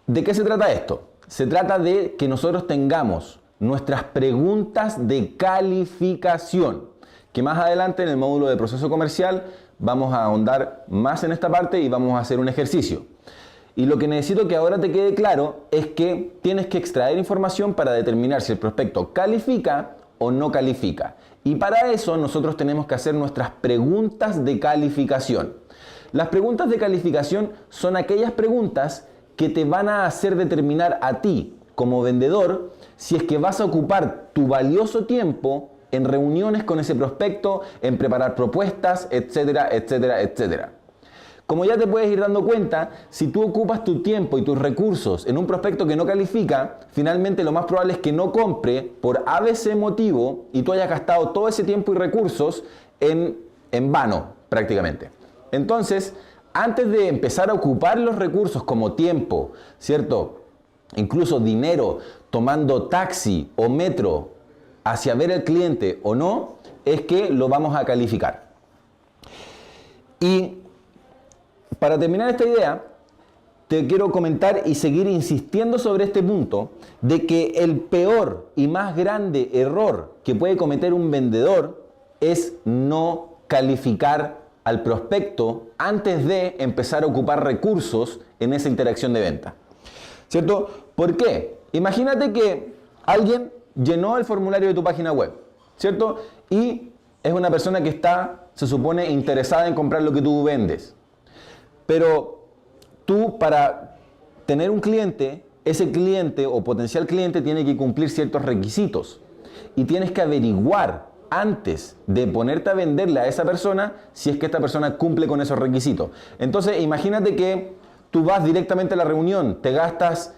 ¿de qué se trata esto? Se trata de que nosotros tengamos nuestras preguntas de calificación, que más adelante en el módulo de proceso comercial vamos a ahondar más en esta parte y vamos a hacer un ejercicio. Y lo que necesito que ahora te quede claro es que tienes que extraer información para determinar si el prospecto califica o no califica. Y para eso nosotros tenemos que hacer nuestras preguntas de calificación. Las preguntas de calificación son aquellas preguntas que te van a hacer determinar a ti como vendedor si es que vas a ocupar tu valioso tiempo en reuniones con ese prospecto, en preparar propuestas, etcétera, etcétera, etcétera. Como ya te puedes ir dando cuenta, si tú ocupas tu tiempo y tus recursos en un prospecto que no califica, finalmente lo más probable es que no compre por ABC motivo y tú hayas gastado todo ese tiempo y recursos en vano prácticamente. Entonces, antes de empezar a ocupar los recursos como tiempo, ¿cierto? Incluso dinero, tomando taxi o metro hacia ver al cliente o no, es que lo vamos a calificar. Y para terminar esta idea, te quiero comentar y seguir insistiendo sobre este punto de que el peor y más grande error que puede cometer un vendedor es no calificar al prospecto antes de empezar a ocupar recursos en esa interacción de venta. ¿Cierto? ¿Por qué? Imagínate que alguien llenó el formulario de tu página web, ¿cierto? Y es una persona que está, se supone, interesada en comprar lo que tú vendes. Pero tú, para tener un cliente, ese cliente o potencial cliente tiene que cumplir ciertos requisitos. Y tienes que averiguar antes de ponerte a venderle a esa persona si es que esta persona cumple con esos requisitos. Entonces, imagínate que tú vas directamente a la reunión, te gastas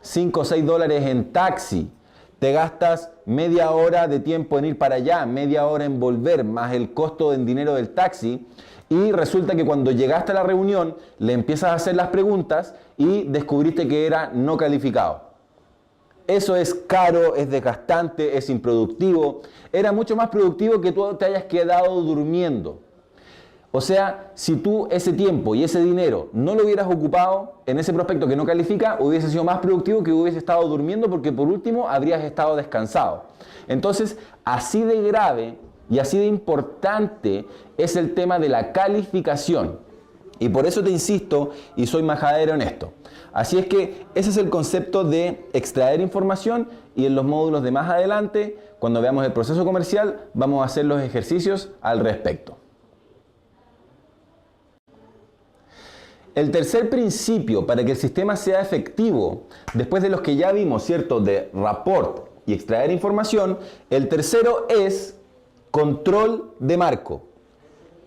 5 o 6 dólares en taxi, te gastas media hora de tiempo en ir para allá, media hora en volver, más el costo en dinero del taxi, y resulta que cuando llegaste a la reunión le empiezas a hacer las preguntas y descubriste que era no calificado. Eso es caro, es desgastante, es improductivo. Era mucho más productivo que tú te hayas quedado durmiendo. O sea, si tú ese tiempo y ese dinero no lo hubieras ocupado en ese prospecto que no califica, hubiese sido más productivo que hubiese estado durmiendo, porque por último habrías estado descansado. Entonces, así de grave y así de importante es el tema de la calificación. Y por eso te insisto y soy majadero en esto. Así es que ese es el concepto de extraer información, y en los módulos de más adelante, cuando veamos el proceso comercial, vamos a hacer los ejercicios al respecto. El tercer principio para que el sistema sea efectivo, después de los que ya vimos, ¿cierto?, de rapport y extraer información, el tercero es control de marco.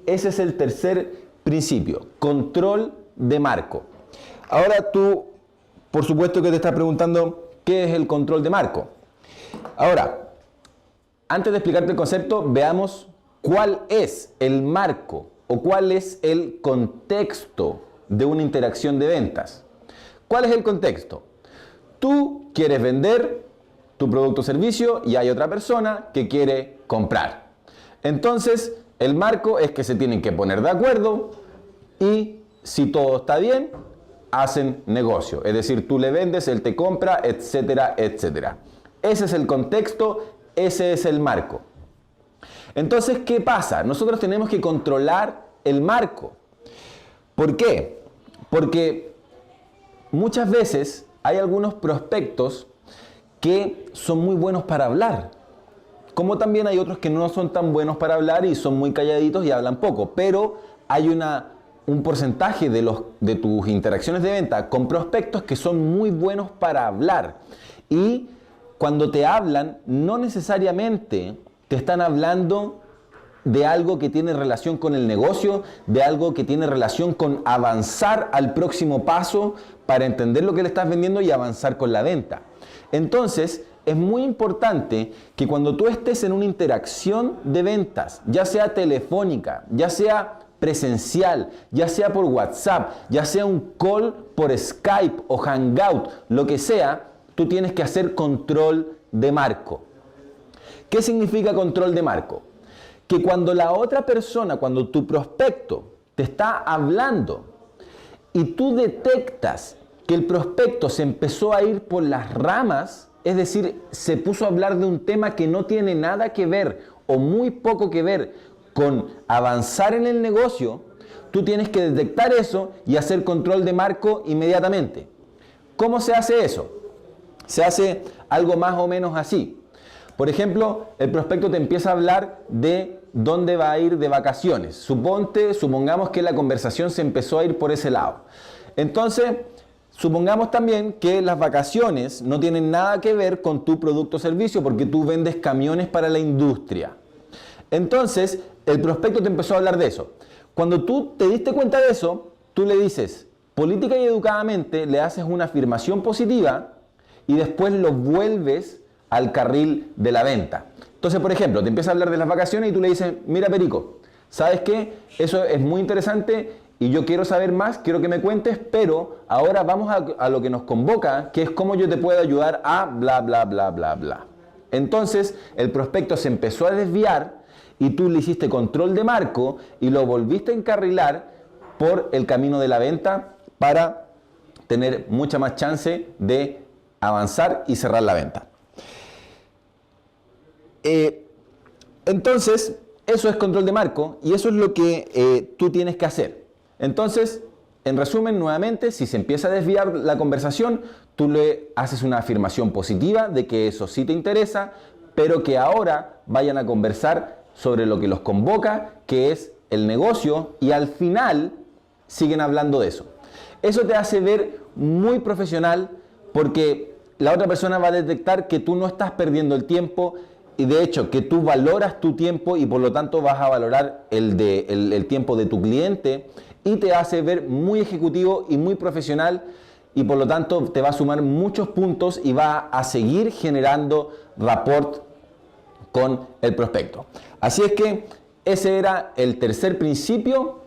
Ese es el tercer principio, control de marco. Ahora tú, por supuesto que te estás preguntando, ¿qué es el control de marco? Ahora, antes de explicarte el concepto, veamos cuál es el marco o cuál es el contexto de una interacción de ventas. ¿Cuál es el contexto? Tú quieres vender tu producto o servicio y hay otra persona que quiere comprar. Entonces, el marco es que se tienen que poner de acuerdo y si todo está bien, hacen negocio. Es decir, tú le vendes, él te compra, etcétera, etcétera. Ese es el contexto, ese es el marco. Entonces, ¿qué pasa? Nosotros tenemos que controlar el marco. ¿Por qué? Porque muchas veces hay algunos prospectos que son muy buenos para hablar, como también hay otros que no son tan buenos para hablar y son muy calladitos y hablan poco, pero hay un porcentaje de tus interacciones de venta con prospectos que son muy buenos para hablar, y cuando te hablan no necesariamente te están hablando de algo que tiene relación con el negocio, de algo que tiene relación con avanzar al próximo paso para entender lo que le estás vendiendo y avanzar con la venta. Entonces, es muy importante que cuando tú estés en una interacción de ventas, ya sea telefónica, ya sea presencial, ya sea por WhatsApp, ya sea un call por Skype o Hangout, lo que sea, tú tienes que hacer control de marco. ¿Qué significa control de marco? Que cuando la otra persona, cuando tu prospecto te está hablando y tú detectas que el prospecto se empezó a ir por las ramas, es decir, se puso a hablar de un tema que no tiene nada que ver o muy poco que ver con avanzar en el negocio, tú tienes que detectar eso y hacer control de marco inmediatamente. ¿Cómo se hace eso? Se hace algo más o menos así. Por ejemplo, el prospecto te empieza a hablar de dónde va a ir de vacaciones. Supongamos que la conversación se empezó a ir por ese lado. Entonces, supongamos también que las vacaciones no tienen nada que ver con tu producto o servicio, porque tú vendes camiones para la industria. Entonces, el prospecto te empezó a hablar de eso. Cuando tú te diste cuenta de eso, tú le dices, política y educadamente, le haces una afirmación positiva y después lo vuelves al carril de la venta. Entonces, por ejemplo, te empieza a hablar de las vacaciones y tú le dices, mira Perico, ¿sabes qué? Eso es muy interesante y yo quiero saber más, quiero que me cuentes, pero ahora vamos a lo que nos convoca, que es cómo yo te puedo ayudar a bla, bla, bla, bla, bla. Entonces, el prospecto se empezó a desviar y tú le hiciste control de marco y lo volviste a encarrilar por el camino de la venta para tener mucha más chance de avanzar y cerrar la venta. Entonces, eso es control de marco y eso es lo que tú tienes que hacer. Entonces, en resumen, nuevamente, si se empieza a desviar la conversación, tú le haces una afirmación positiva de que eso sí te interesa, pero que ahora vayan a conversar sobre lo que los convoca, que es el negocio, y al final siguen hablando de eso. Eso te hace ver muy profesional porque la otra persona va a detectar que tú no estás perdiendo el tiempo y de hecho que tú valoras tu tiempo y por lo tanto vas a valorar el tiempo de tu cliente, y te hace ver muy ejecutivo y muy profesional y por lo tanto te va a sumar muchos puntos y va a seguir generando rapport con el prospecto. Así es que ese era el tercer principio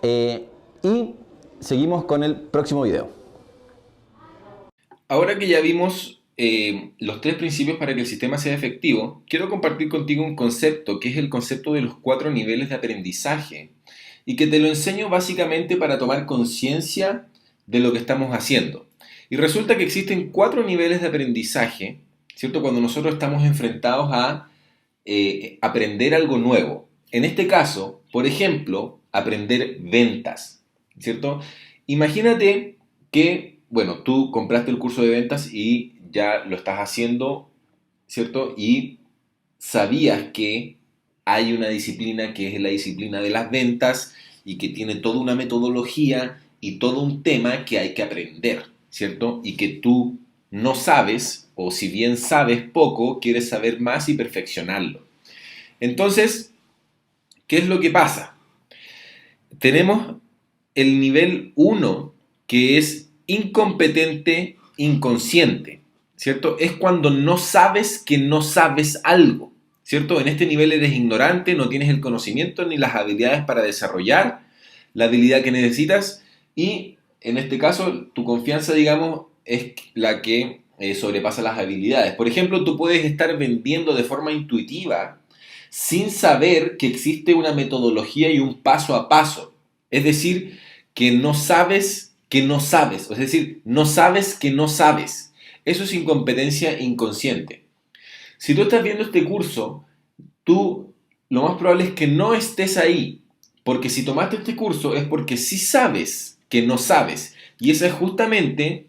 y seguimos con el próximo video. Ahora que ya vimos los 3 principios para que el sistema sea efectivo, quiero compartir contigo un concepto que es el concepto de los 4 niveles de aprendizaje y que te lo enseño básicamente para tomar conciencia de lo que estamos haciendo. Y resulta que existen 4 niveles de aprendizaje, ¿cierto? Cuando nosotros estamos enfrentados a aprender algo nuevo. En este caso, por ejemplo, aprender ventas, ¿cierto? Imagínate que, bueno, tú compraste el curso de ventas y ya lo estás haciendo, ¿cierto? Y sabías que hay una disciplina que es la disciplina de las ventas y que tiene toda una metodología y todo un tema que hay que aprender, ¿cierto? Y que tú no sabes, o si bien sabes poco, quieres saber más y perfeccionarlo. Entonces, ¿qué es lo que pasa? Tenemos el nivel 1, que es incompetente inconsciente, ¿cierto? Es cuando no sabes que no sabes algo, ¿cierto? En este nivel eres ignorante, no tienes el conocimiento ni las habilidades para desarrollar la habilidad que necesitas y en este caso tu confianza, digamos, es la que sobrepasa las habilidades. Por ejemplo, tú puedes estar vendiendo de forma intuitiva sin saber que existe una metodología y un paso a paso. Es decir, que no sabes que no sabes. Es decir, no sabes que no sabes. Eso es incompetencia inconsciente. Si tú estás viendo este curso, tú lo más probable es que no estés ahí. Porque si tomaste este curso es porque sí sabes que no sabes. Y ese es justamente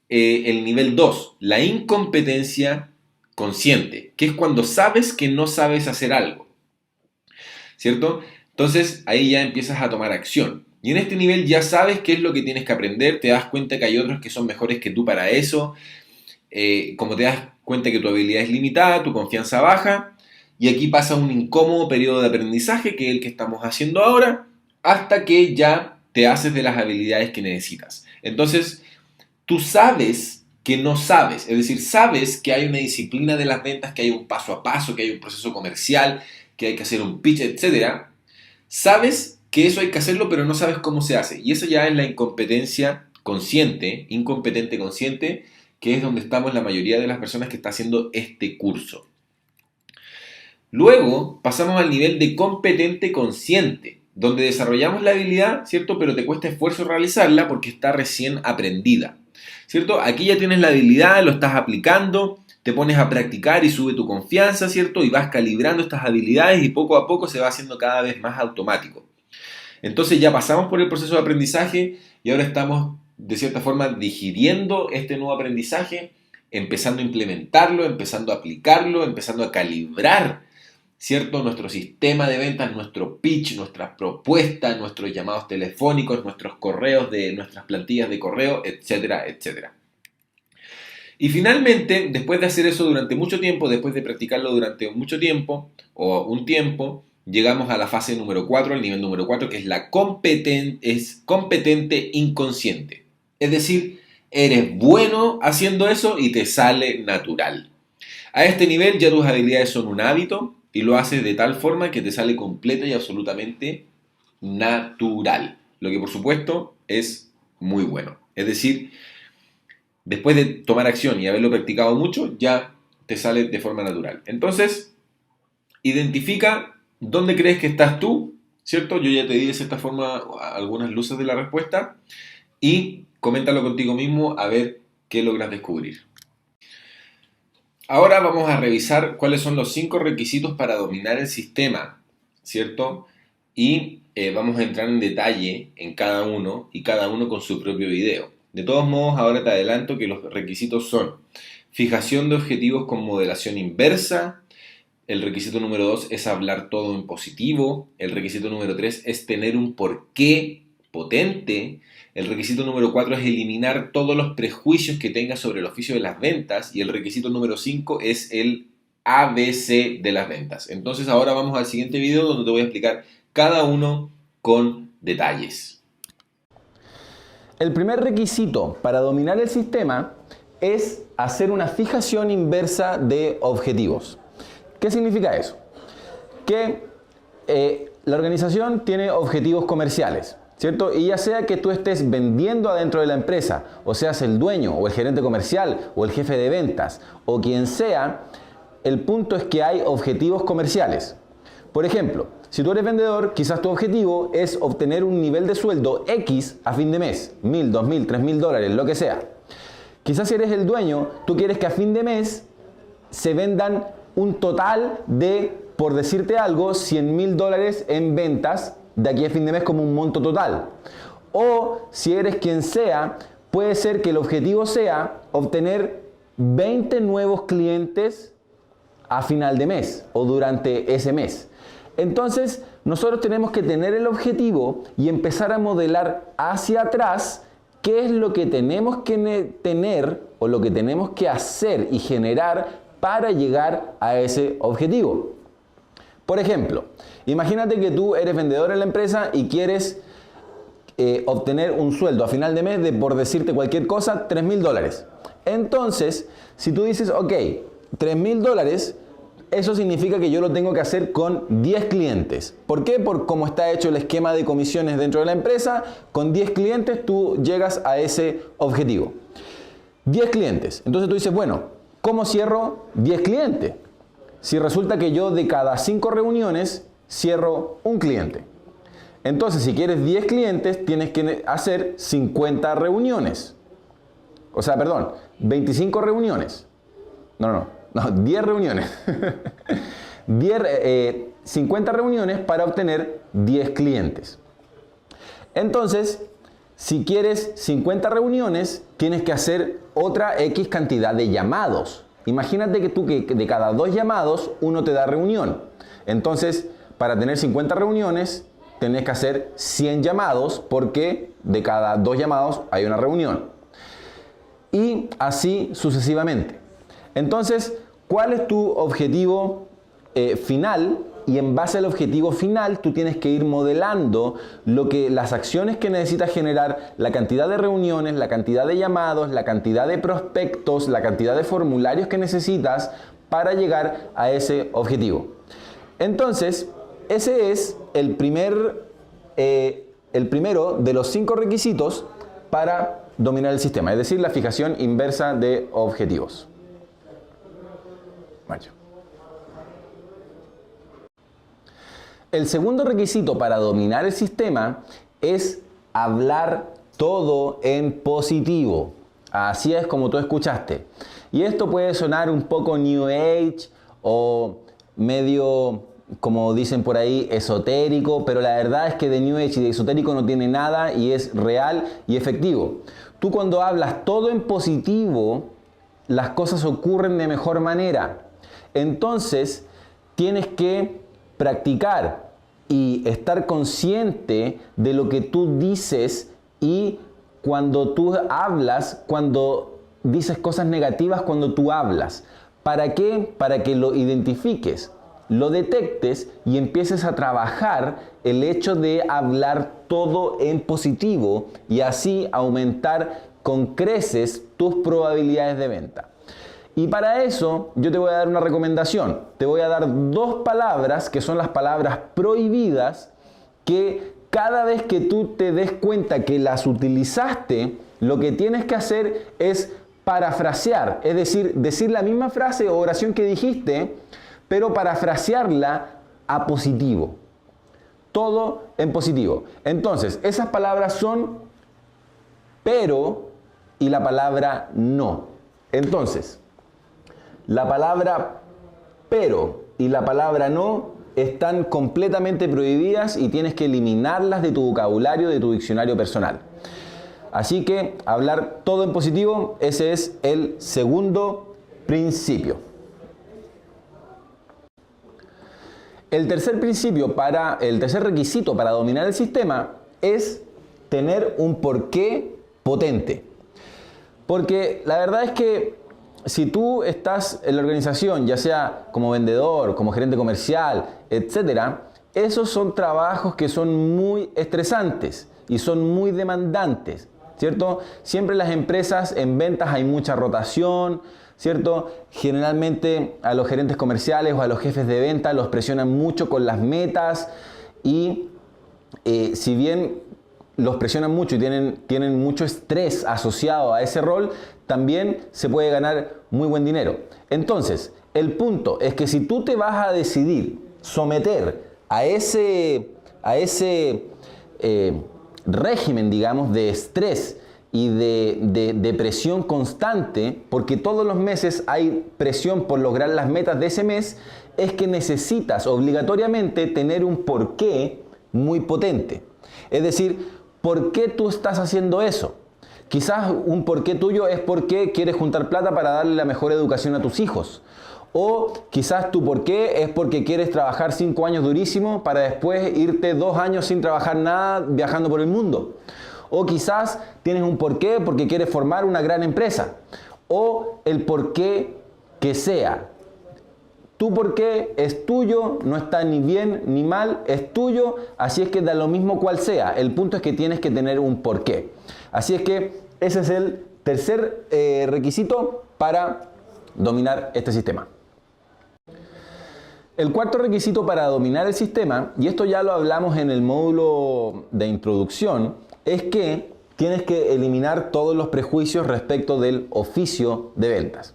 el nivel 2, la incompetencia consciente, que es cuando sabes que no sabes hacer algo, ¿cierto? Entonces ahí ya empiezas a tomar acción. Y en este nivel ya sabes qué es lo que tienes que aprender, te das cuenta que hay otros que son mejores que tú para eso, como te das cuenta que tu habilidad es limitada, tu confianza baja, y aquí pasa un incómodo periodo de aprendizaje, que es el que estamos haciendo ahora, hasta que ya te haces de las habilidades que necesitas. Entonces, tú sabes que no sabes, es decir, sabes que hay una disciplina de las ventas, que hay un paso a paso, que hay un proceso comercial, que hay que hacer un pitch, etc. Sabes que eso hay que hacerlo, pero no sabes cómo se hace. Y eso ya es la incompetencia consciente, incompetente consciente, que es donde estamos la mayoría de las personas que está haciendo este curso. Luego pasamos al nivel de competente consciente, donde desarrollamos la habilidad, ¿cierto? Pero te cuesta esfuerzo realizarla porque está recién aprendida, ¿cierto? Aquí ya tienes la habilidad, lo estás aplicando, te pones a practicar y sube tu confianza, ¿cierto? Y vas calibrando estas habilidades y poco a poco se va haciendo cada vez más automático. Entonces ya pasamos por el proceso de aprendizaje y ahora estamos de cierta forma digiriendo este nuevo aprendizaje, empezando a implementarlo, empezando a aplicarlo, empezando a calibrar, ¿cierto? Nuestro sistema de ventas, nuestro pitch, nuestras propuestas, nuestros llamados telefónicos, nuestros correos de nuestras plantillas de correo, etcétera, etcétera. Y finalmente, después de hacer eso durante mucho tiempo, después de practicarlo durante mucho tiempo o un tiempo, llegamos a la fase número 4, al nivel número 4, que es la competente inconsciente. Es decir, eres bueno haciendo eso y te sale natural. A este nivel ya tus habilidades son un hábito y lo haces de tal forma que te sale completa y absolutamente natural. Lo que por supuesto es muy bueno. Es decir, después de tomar acción y haberlo practicado mucho, ya te sale de forma natural. Entonces, identifica dónde crees que estás tú, ¿cierto? Yo ya te di de cierta forma algunas luces de la respuesta y coméntalo contigo mismo a ver qué logras descubrir. Ahora vamos a revisar cuáles son los 5 requisitos para dominar el sistema, ¿cierto? Y vamos a entrar en detalle en cada uno y cada uno con su propio video. De todos modos, ahora te adelanto que los requisitos son fijación de objetivos con modelación inversa. El requisito número 2 es hablar todo en positivo. El requisito número 3 es tener un porqué potente. El requisito número 4 es eliminar todos los prejuicios que tengas sobre el oficio de las ventas. Y el requisito número 5 es el ABC de las ventas. Entonces ahora vamos al siguiente video donde te voy a explicar cada uno con detalles. El primer requisito para dominar el sistema es hacer una fijación inversa de objetivos. ¿Qué significa eso? Que la organización tiene objetivos comerciales, ¿cierto? Y ya sea que tú estés vendiendo adentro de la empresa, o seas el dueño, o el gerente comercial, o el jefe de ventas, o quien sea, el punto es que hay objetivos comerciales. Por ejemplo, si tú eres vendedor, quizás tu objetivo es obtener un nivel de sueldo X a fin de mes, $1,000, $2,000, $3,000, lo que sea. Quizás si eres el dueño, tú quieres que a fin de mes se vendan un total de, por decirte algo, $100,000 en ventas de aquí a fin de mes como un monto total. O si eres quien sea, puede ser que el objetivo sea obtener 20 nuevos clientes a final de mes o durante ese mes. Entonces, nosotros tenemos que tener el objetivo y empezar a modelar hacia atrás qué es lo que tenemos que tener o lo que tenemos que hacer y generar para llegar a ese objetivo. Por ejemplo, imagínate que tú eres vendedor en la empresa y quieres obtener un sueldo a final de mes de, por decirte cualquier cosa, $3,000. Entonces, si tú dices, ok, $3,000, eso significa que yo lo tengo que hacer con 10 clientes. ¿Por qué? Por cómo está hecho el esquema de comisiones dentro de la empresa. Con 10 clientes tú llegas a ese objetivo. 10 clientes. Entonces tú dices, bueno, ¿cómo cierro 10 clientes? Si resulta que yo de cada 5 reuniones cierro un cliente. Entonces, si quieres 10 clientes, tienes que hacer 50 reuniones. O sea, perdón, 25 reuniones. No, 10 reuniones. 50 reuniones para obtener 10 clientes. Entonces, si quieres 50 reuniones, tienes que hacer otra X cantidad de llamados. Imagínate que tú que de cada 2 llamados, uno te da reunión. Entonces, para tener 50 reuniones, tenés que hacer 100 llamados porque de cada 2 llamados hay una reunión. Y así sucesivamente. Entonces, ¿cuál es tu objetivo final? Y en base al objetivo final, tú tienes que ir modelando las acciones que necesitas generar, la cantidad de reuniones, la cantidad de llamados, la cantidad de prospectos, la cantidad de formularios que necesitas para llegar a ese objetivo. Entonces, ese es el primero de los 5 requisitos para dominar el sistema, es decir, la fijación inversa de objetivos. El segundo requisito para dominar el sistema es hablar todo en positivo. Así es como tú escuchaste. Y esto puede sonar un poco New Age o medio, como dicen por ahí, esotérico, pero la verdad es que de New Age y de esotérico no tiene nada y es real y efectivo. Tú cuando hablas todo en positivo, las cosas ocurren de mejor manera. Entonces, tienes que practicar y estar consciente de lo que tú dices y cuando tú hablas, cuando dices cosas negativas cuando tú hablas. ¿Para qué? Para que lo identifiques, lo detectes y empieces a trabajar el hecho de hablar todo en positivo y así aumentar con creces tus probabilidades de venta. Y para eso yo te voy a dar una recomendación. Te voy a dar 2 palabras que son las palabras prohibidas que cada vez que tú te des cuenta que las utilizaste, lo que tienes que hacer es parafrasear. Es decir, decir la misma frase o oración que dijiste, pero parafrasearla a positivo. Todo en positivo. Entonces, esas palabras son pero y la palabra no. Entonces, la palabra pero y la palabra no están completamente prohibidas y tienes que eliminarlas de tu vocabulario, de tu diccionario personal. Así que hablar todo en positivo, ese es el segundo principio. El tercer requisito para dominar el sistema es tener un porqué potente. Porque la verdad es que si tú estás en la organización, ya sea como vendedor, como gerente comercial, etc., esos son trabajos que son muy estresantes y son muy demandantes, ¿cierto? Siempre en las empresas, en ventas hay mucha rotación, ¿cierto? Generalmente a los gerentes comerciales o a los jefes de venta los presionan mucho con las metas y si bien los presionan mucho y tienen mucho estrés asociado a ese rol, también se puede ganar muy buen dinero. Entonces, el punto es que si tú te vas a decidir someter a ese régimen, digamos, de estrés y de presión constante, porque todos los meses hay presión por lograr las metas de ese mes, es que necesitas obligatoriamente tener un porqué muy potente. Es decir, ¿por qué tú estás haciendo eso? Quizás un porqué tuyo es porque quieres juntar plata para darle la mejor educación a tus hijos. O quizás tu porqué es porque quieres trabajar 5 años durísimo para después irte 2 años sin trabajar nada viajando por el mundo. O quizás tienes un porqué porque quieres formar una gran empresa. O el porqué que sea. Tu porqué es tuyo, no está ni bien ni mal, es tuyo, así es que da lo mismo cual sea. El punto es que tienes que tener un porqué. Así es que ese es el tercer requisito para dominar este sistema. El cuarto requisito para dominar el sistema, y esto ya lo hablamos en el módulo de introducción, es que tienes que eliminar todos los prejuicios respecto del oficio de ventas.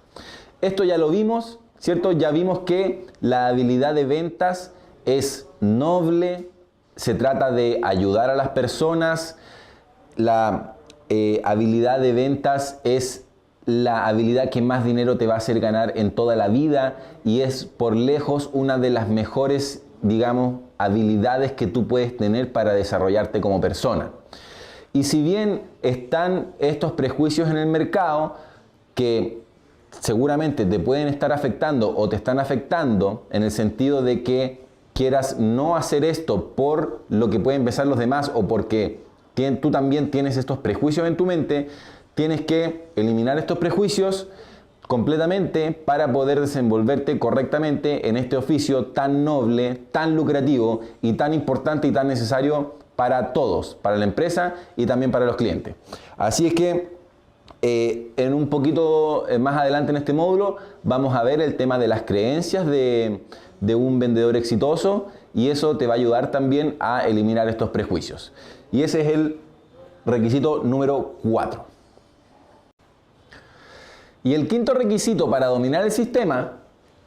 Esto ya lo vimos, ¿cierto? Ya vimos que la habilidad de ventas es noble, se trata de ayudar a las personas, la habilidad de ventas es la habilidad que más dinero te va a hacer ganar en toda la vida y es por lejos una de las mejores, digamos, habilidades que tú puedes tener para desarrollarte como persona. Y si bien están estos prejuicios en el mercado que seguramente te pueden estar afectando o te están afectando en el sentido de que quieras no hacer esto por lo que pueden pensar los demás o porque tú también tienes estos prejuicios en tu mente, tienes que eliminar estos prejuicios completamente para poder desenvolverte correctamente en este oficio tan noble, tan lucrativo y tan importante y tan necesario para todos, para la empresa y también para los clientes. Así es que en un poquito más adelante en este módulo vamos a ver el tema de las creencias de un vendedor exitoso y eso te va a ayudar también a eliminar estos prejuicios. Y ese es el requisito número 4. Y el quinto requisito para dominar el sistema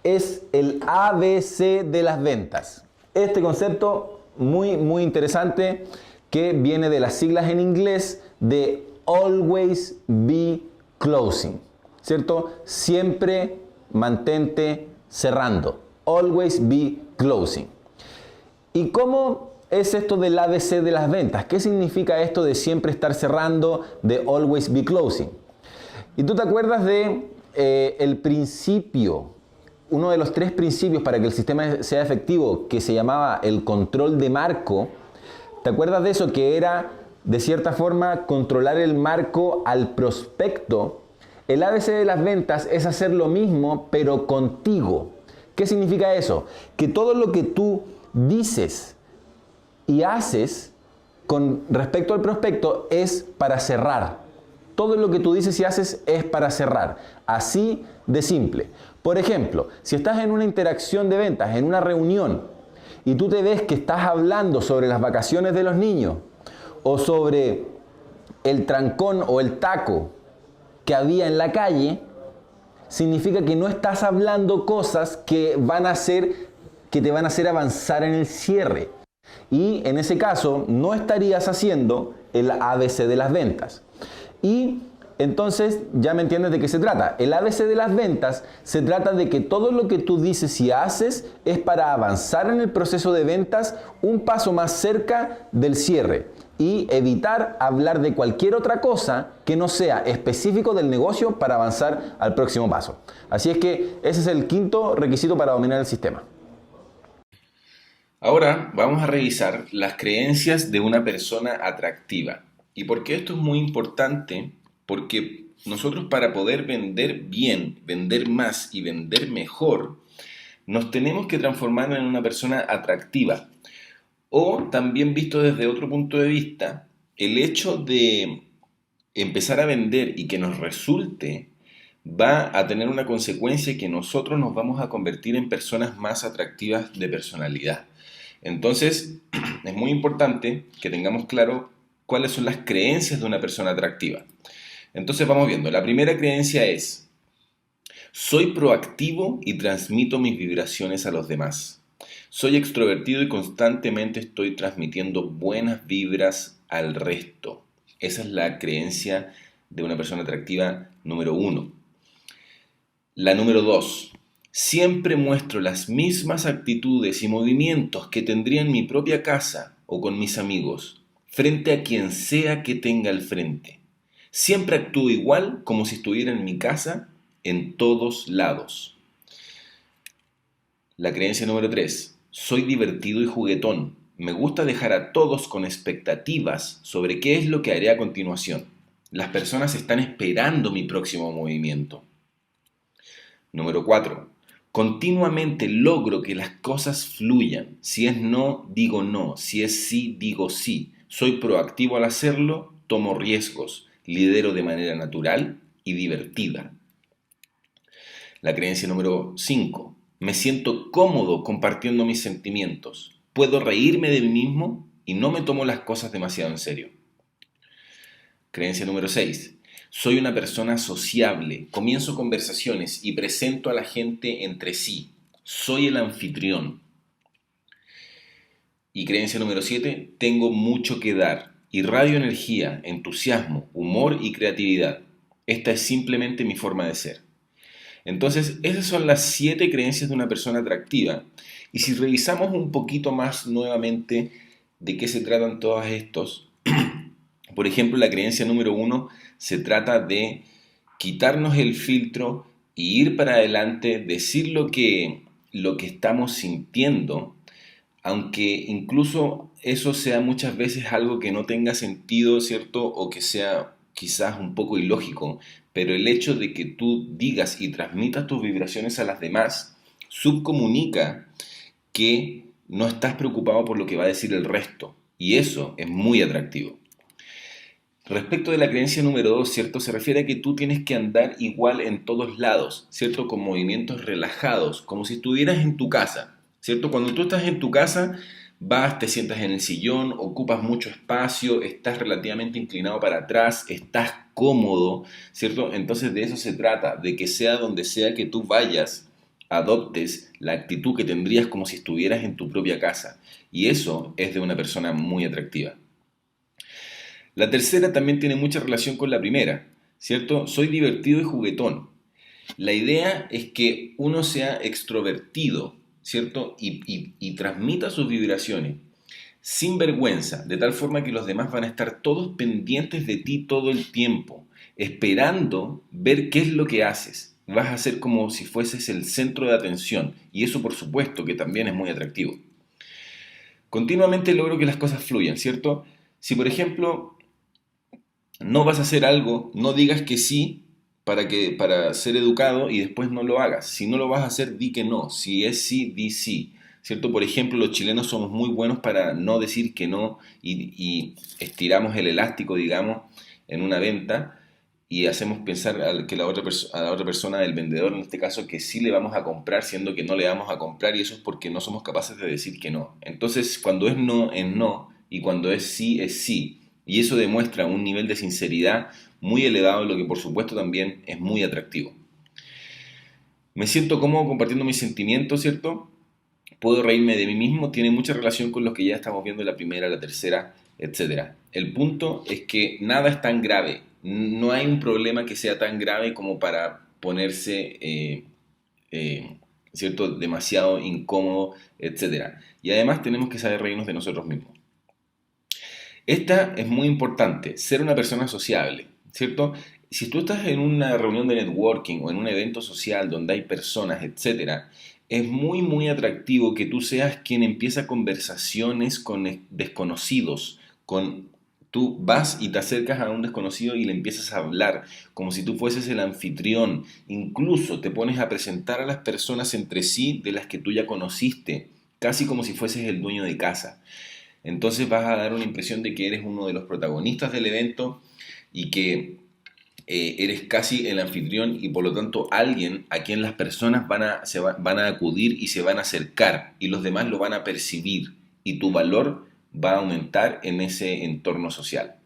es el ABC de las ventas. Este concepto muy interesante que viene de las siglas en inglés de Always Be Closing, ¿cierto? Siempre mantente cerrando. Always Be Closing. ¿Y cómo es esto del ABC de las ventas? ¿Qué significa esto de siempre estar cerrando, de Always Be Closing? Y tú te acuerdas de el principio, uno de los 3 principios para que el sistema sea efectivo, que se llamaba el control de marco. ¿Te acuerdas de eso? Que era, de cierta forma, controlar el marco al prospecto. El ABC de las ventas es hacer lo mismo, pero contigo. ¿Qué significa eso? Que todo lo que tú dices y haces con respecto al prospecto es para cerrar. Todo lo que tú dices y haces es para cerrar. Así de simple. Por ejemplo, si estás en una interacción de ventas, en una reunión, y tú te ves que estás hablando sobre las vacaciones de los niños, o sobre el trancón o el taco que había en la calle, significa que no estás hablando cosas que te van a hacer avanzar en el cierre. Y en ese caso, no estarías haciendo el ABC de las ventas. Y entonces ya me entiendes de qué se trata. El ABC de las ventas se trata de que todo lo que tú dices y haces es para avanzar en el proceso de ventas un paso más cerca del cierre y evitar hablar de cualquier otra cosa que no sea específico del negocio para avanzar al próximo paso. Así es que ese es el quinto requisito para dominar el sistema. Ahora vamos a revisar las creencias de una persona atractiva. ¿Y por qué esto es muy importante? Porque nosotros para poder vender bien, vender más y vender mejor, nos tenemos que transformar en una persona atractiva. O también visto desde otro punto de vista, el hecho de empezar a vender y que nos resulte va a tener una consecuencia que nosotros nos vamos a convertir en personas más atractivas de personalidad. Entonces, es muy importante que tengamos claro cuáles son las creencias de una persona atractiva. Entonces vamos viendo. La primera creencia es: soy proactivo y transmito mis vibraciones a los demás. Soy extrovertido y constantemente estoy transmitiendo buenas vibras al resto. Esa es la creencia de una persona atractiva número 1. La número 2. Siempre muestro las mismas actitudes y movimientos que tendría en mi propia casa o con mis amigos, frente a quien sea que tenga al frente. Siempre actúo igual como si estuviera en mi casa, en todos lados. La creencia número 3. Soy divertido y juguetón. Me gusta dejar a todos con expectativas sobre qué es lo que haré a continuación. Las personas están esperando mi próximo movimiento. Número 4. Continuamente logro que las cosas fluyan. Si es no, digo no. Si es sí, digo sí. Soy proactivo al hacerlo, tomo riesgos, lidero de manera natural y divertida. La creencia número 5. Me siento cómodo compartiendo mis sentimientos. Puedo reírme de mí mismo y no me tomo las cosas demasiado en serio. Creencia número 6. Soy una persona sociable. Comienzo conversaciones y presento a la gente entre sí. Soy el anfitrión. Y creencia número 7. Tengo mucho que dar. Irradio energía, entusiasmo, humor y creatividad. Esta es simplemente mi forma de ser. Entonces, esas son las 7 creencias de una persona atractiva. Y si revisamos un poquito más nuevamente de qué se tratan todos estos, por ejemplo, la creencia número 1 se trata de quitarnos el filtro y ir para adelante, decir lo que estamos sintiendo, aunque incluso eso sea muchas veces algo que no tenga sentido, ¿cierto? O que sea quizás un poco ilógico, pero el hecho de que tú digas y transmitas tus vibraciones a las demás subcomunica que no estás preocupado por lo que va a decir el resto, y eso es muy atractivo. Respecto de la creencia número 2, ¿cierto? Se refiere a que tú tienes que andar igual en todos lados, ¿cierto? Con movimientos relajados, como si estuvieras en tu casa, ¿cierto? Cuando tú estás en tu casa, vas, te sientas en el sillón, ocupas mucho espacio, estás relativamente inclinado para atrás, estás cómodo, ¿cierto? Entonces de eso se trata, de que sea donde sea que tú vayas, adoptes la actitud que tendrías como si estuvieras en tu propia casa. Y eso es de una persona muy atractiva. La tercera también tiene mucha relación con la primera, ¿cierto? Soy divertido y juguetón. La idea es que uno sea extrovertido, ¿cierto? Y transmita sus vibraciones sin vergüenza, de tal forma que los demás van a estar todos pendientes de ti todo el tiempo, esperando ver qué es lo que haces. Vas a ser como si fueses el centro de atención, y eso por supuesto que también es muy atractivo. Continuamente logro que las cosas fluyan, ¿cierto? Si por ejemplo no vas a hacer algo, no digas que sí para ser educado y después no lo hagas. Si no lo vas a hacer, di que no. Si es sí, di sí. ¿Cierto? Por ejemplo, los chilenos somos muy buenos para no decir que no y estiramos el elástico, digamos, en una venta y hacemos pensar que a la otra persona, el vendedor en este caso, que sí le vamos a comprar, siendo que no le vamos a comprar, y eso es porque no somos capaces de decir que no. Entonces, cuando es no, y cuando es sí, es sí. Y eso demuestra un nivel de sinceridad muy elevado, lo que por supuesto también es muy atractivo. Me siento cómodo compartiendo mis sentimientos, ¿cierto? Puedo reírme de mí mismo, tiene mucha relación con lo que ya estamos viendo en la primera, la tercera, etcétera. El punto es que nada es tan grave, no hay un problema que sea tan grave como para ponerse, ¿cierto?, demasiado incómodo, etcétera. Y además tenemos que saber reírnos de nosotros mismos. Esta es muy importante, ser una persona sociable, ¿cierto? Si tú estás en una reunión de networking o en un evento social donde hay personas, etcétera, es muy, muy atractivo que tú seas quien empieza conversaciones con desconocidos, tú vas y te acercas a un desconocido y le empiezas a hablar como si tú fueses el anfitrión. Incluso te pones a presentar a las personas entre sí de las que tú ya conociste, casi como si fueses el dueño de casa. Entonces vas a dar una impresión de que eres uno de los protagonistas del evento y que eres casi el anfitrión y por lo tanto alguien a quien las personas van a acudir y se van a acercar y los demás lo van a percibir y tu valor va a aumentar en ese entorno social.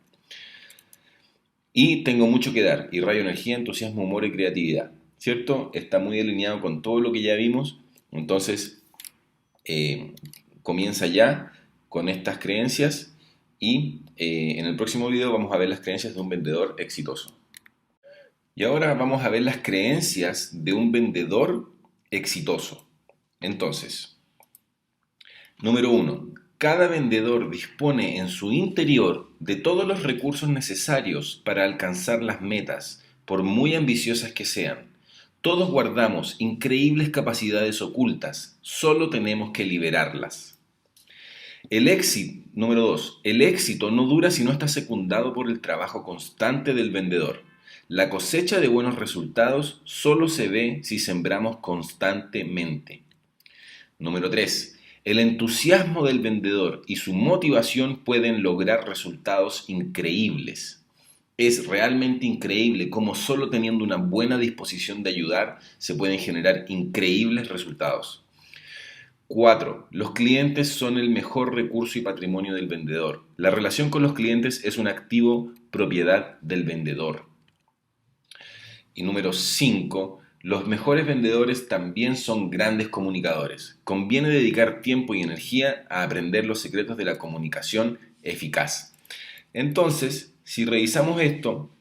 Y tengo mucho que dar. Irradio energía, entusiasmo, humor y creatividad. ¿Cierto? Está muy alineado con todo lo que ya vimos. Entonces, eh, comienza ya con estas creencias y en el próximo video vamos a ver las creencias de un vendedor exitoso. Y ahora vamos a ver las creencias de un vendedor exitoso. Entonces, número 1. Cada vendedor dispone en su interior de todos los recursos necesarios para alcanzar las metas, por muy ambiciosas que sean. Todos guardamos increíbles capacidades ocultas, solo tenemos que liberarlas. Número 2. El éxito no dura si no está secundado por el trabajo constante del vendedor. La cosecha de buenos resultados solo se ve si sembramos constantemente. Número 3. El entusiasmo del vendedor y su motivación pueden lograr resultados increíbles. Es realmente increíble cómo solo teniendo una buena disposición de ayudar se pueden generar increíbles resultados. 4. Los clientes son el mejor recurso y patrimonio del vendedor. La relación con los clientes es un activo propiedad del vendedor. Y número 5. Los mejores vendedores también son grandes comunicadores. Conviene dedicar tiempo y energía a aprender los secretos de la comunicación eficaz. Entonces, si revisamos esto,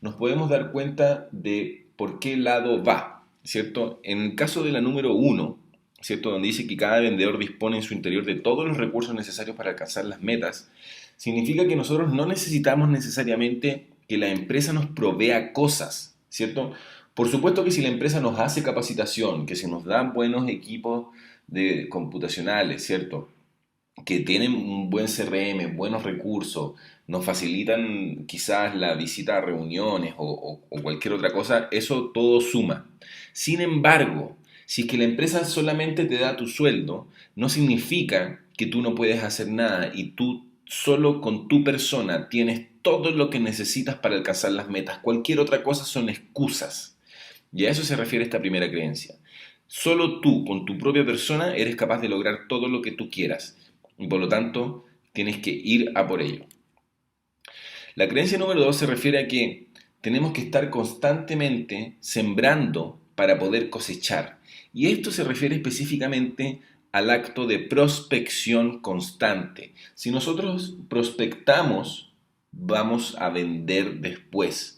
nos podemos dar cuenta de por qué lado va, ¿cierto? En el caso de la número 1, ¿cierto? Donde dice que cada vendedor dispone en su interior de todos los recursos necesarios para alcanzar las metas, significa que nosotros no necesitamos necesariamente que la empresa nos provea cosas, ¿cierto? Por supuesto que si la empresa nos hace capacitación, que si nos dan buenos equipos computacionales, ¿cierto? Que tienen un buen CRM, buenos recursos, nos facilitan quizás la visita a reuniones o cualquier otra cosa, eso todo suma. Sin embargo, si es que la empresa solamente te da tu sueldo, no significa que tú no puedes hacer nada y tú solo con tu persona tienes todo lo que necesitas para alcanzar las metas. Cualquier otra cosa son excusas. Y a eso se refiere esta primera creencia. Solo tú, con tu propia persona, eres capaz de lograr todo lo que tú quieras. Y por lo tanto, tienes que ir a por ello. La creencia número 2 se refiere a que tenemos que estar constantemente sembrando para poder cosechar. Y esto se refiere específicamente al acto de prospección constante. Si nosotros prospectamos, vamos a vender después.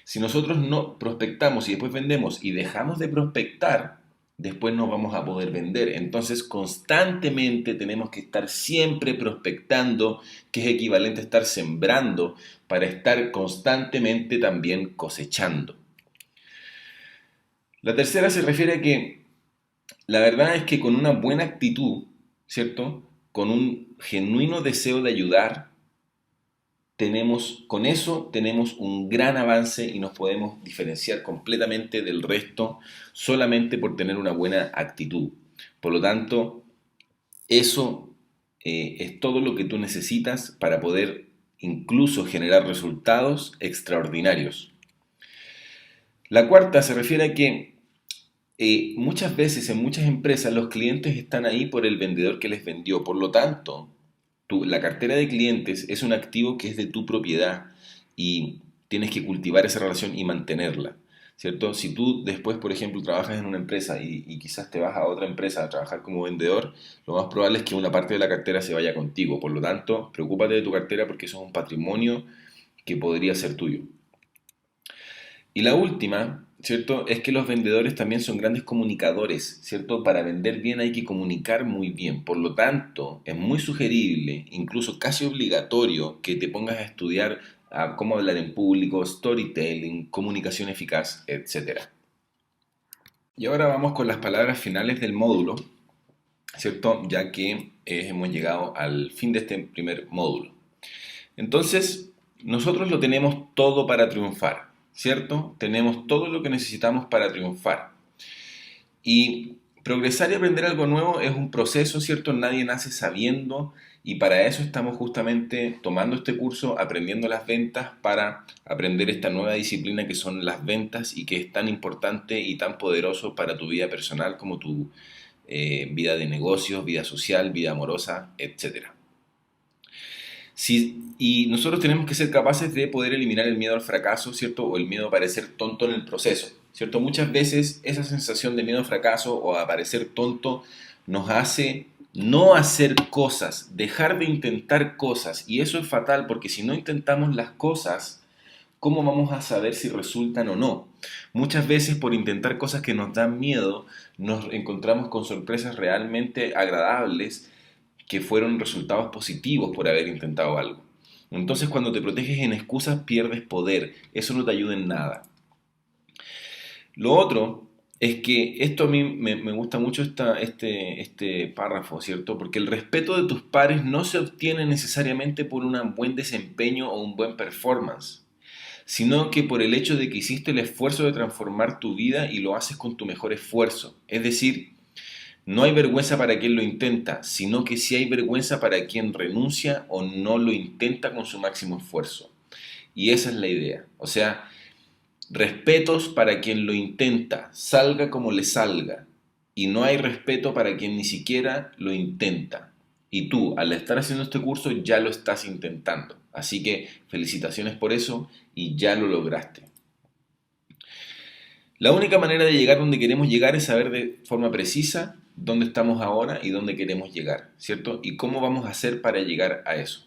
Si nosotros no prospectamos y después vendemos y dejamos de prospectar, después no vamos a poder vender. Entonces constantemente tenemos que estar siempre prospectando, que es equivalente a estar sembrando, para estar constantemente también cosechando. La tercera se refiere a que la verdad es que con una buena actitud, ¿cierto? Con un genuino deseo de ayudar, con eso tenemos un gran avance y nos podemos diferenciar completamente del resto solamente por tener una buena actitud. Por lo tanto, eso es todo lo que tú necesitas para poder incluso generar resultados extraordinarios. La cuarta se refiere a que muchas veces en muchas empresas los clientes están ahí por el vendedor que les vendió. Por lo tanto, la cartera de clientes es un activo que es de tu propiedad y tienes que cultivar esa relación y mantenerla, ¿cierto? Si tú después, por ejemplo, trabajas en una empresa y quizás te vas a otra empresa a trabajar como vendedor, lo más probable es que una parte de la cartera se vaya contigo. Por lo tanto, preocúpate de tu cartera porque eso es un patrimonio que podría ser tuyo. Y la última, ¿cierto? Es que los vendedores también son grandes comunicadores, ¿cierto? Para vender bien hay que comunicar muy bien. Por lo tanto, es muy sugerible, incluso casi obligatorio, que te pongas a estudiar cómo hablar en público, storytelling, comunicación eficaz, etc. Y ahora vamos con las palabras finales del módulo, ¿cierto? Ya que hemos llegado al fin de este primer módulo. Entonces, nosotros lo tenemos todo para triunfar, ¿cierto? Tenemos todo lo que necesitamos para triunfar. Y progresar y aprender algo nuevo es un proceso, ¿cierto? Nadie nace sabiendo y para eso estamos justamente tomando este curso, aprendiendo las ventas para aprender esta nueva disciplina que son las ventas y que es tan importante y tan poderoso para tu vida personal como tu vida de negocios, vida social, vida amorosa, etc. Y nosotros tenemos que ser capaces de poder eliminar el miedo al fracaso, ¿cierto? O el miedo a parecer tonto en el proceso, ¿cierto? Muchas veces esa sensación de miedo al fracaso o a parecer tonto nos hace no hacer cosas, dejar de intentar cosas. Y eso es fatal porque si no intentamos las cosas, ¿cómo vamos a saber si resultan o no? Muchas veces por intentar cosas que nos dan miedo, nos encontramos con sorpresas realmente agradables que fueron resultados positivos por haber intentado algo. Entonces cuando te proteges en excusas pierdes poder, eso no te ayuda en nada. Lo otro es que esto a mí me gusta mucho este párrafo, ¿cierto? Porque el respeto de tus pares no se obtiene necesariamente por un buen desempeño o un buen performance, sino que por el hecho de que hiciste el esfuerzo de transformar tu vida y lo haces con tu mejor esfuerzo. Es decir, no hay vergüenza para quien lo intenta, sino que sí hay vergüenza para quien renuncia o no lo intenta con su máximo esfuerzo. Y esa es la idea. O sea, respetos para quien lo intenta, salga como le salga. Y no hay respeto para quien ni siquiera lo intenta. Y tú, al estar haciendo este curso, ya lo estás intentando. Así que felicitaciones por eso y ya lo lograste. La única manera de llegar donde queremos llegar es saber de forma precisa dónde estamos ahora y dónde queremos llegar, ¿cierto? Y cómo vamos a hacer para llegar a eso.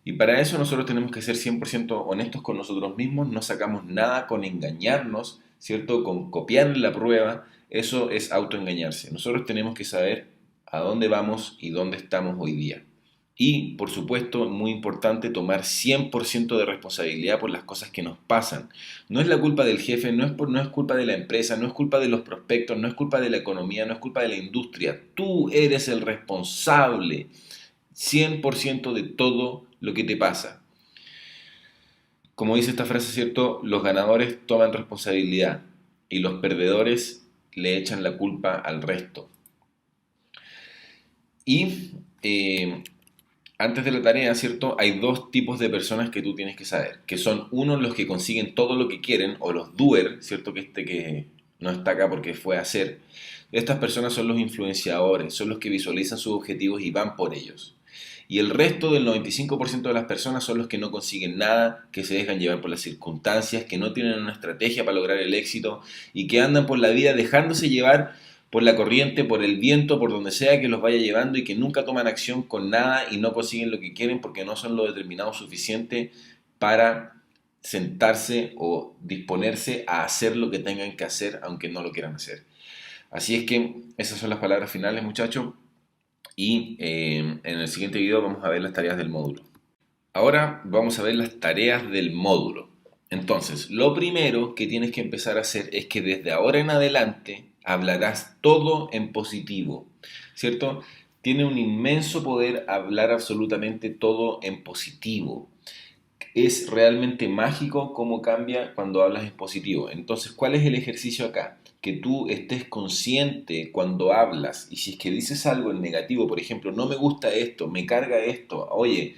Y para eso nosotros tenemos que ser 100% honestos con nosotros mismos, no sacamos nada con engañarnos, ¿cierto? Con copiar la prueba, eso es autoengañarse. Nosotros tenemos que saber a dónde vamos y dónde estamos hoy día. Y, por supuesto, muy importante, tomar 100% de responsabilidad por las cosas que nos pasan. No es la culpa del jefe, no es culpa de la empresa, no es culpa de los prospectos, no es culpa de la economía, no es culpa de la industria. Tú eres el responsable 100% de todo lo que te pasa. Como dice esta frase, ¿cierto? Los ganadores toman responsabilidad y los perdedores le echan la culpa al resto. Y antes de la tarea, ¿cierto? Hay dos tipos de personas que tú tienes que saber, que son unos los que consiguen todo lo que quieren, o los doer, ¿cierto? Que no está acá porque fue a hacer. Estas personas son los influenciadores, son los que visualizan sus objetivos y van por ellos. Y el resto del 95% de las personas son los que no consiguen nada, que se dejan llevar por las circunstancias, que no tienen una estrategia para lograr el éxito y que andan por la vida dejándose llevar por la corriente, por el viento, por donde sea que los vaya llevando y que nunca toman acción con nada y no consiguen lo que quieren porque no son lo determinados suficiente para sentarse o disponerse a hacer lo que tengan que hacer aunque no lo quieran hacer. Así es que esas son las palabras finales, muchachos. Y en el siguiente video vamos a ver las tareas del módulo. Ahora vamos a ver las tareas del módulo. Entonces, lo primero que tienes que empezar a hacer es que desde ahora en adelante hablarás todo en positivo, ¿cierto? Tiene un inmenso poder hablar absolutamente todo en positivo. Es realmente mágico cómo cambia cuando hablas en positivo. Entonces, ¿cuál es el ejercicio acá? Que tú estés consciente cuando hablas y si es que dices algo en negativo, por ejemplo, no me gusta esto, me carga esto, oye,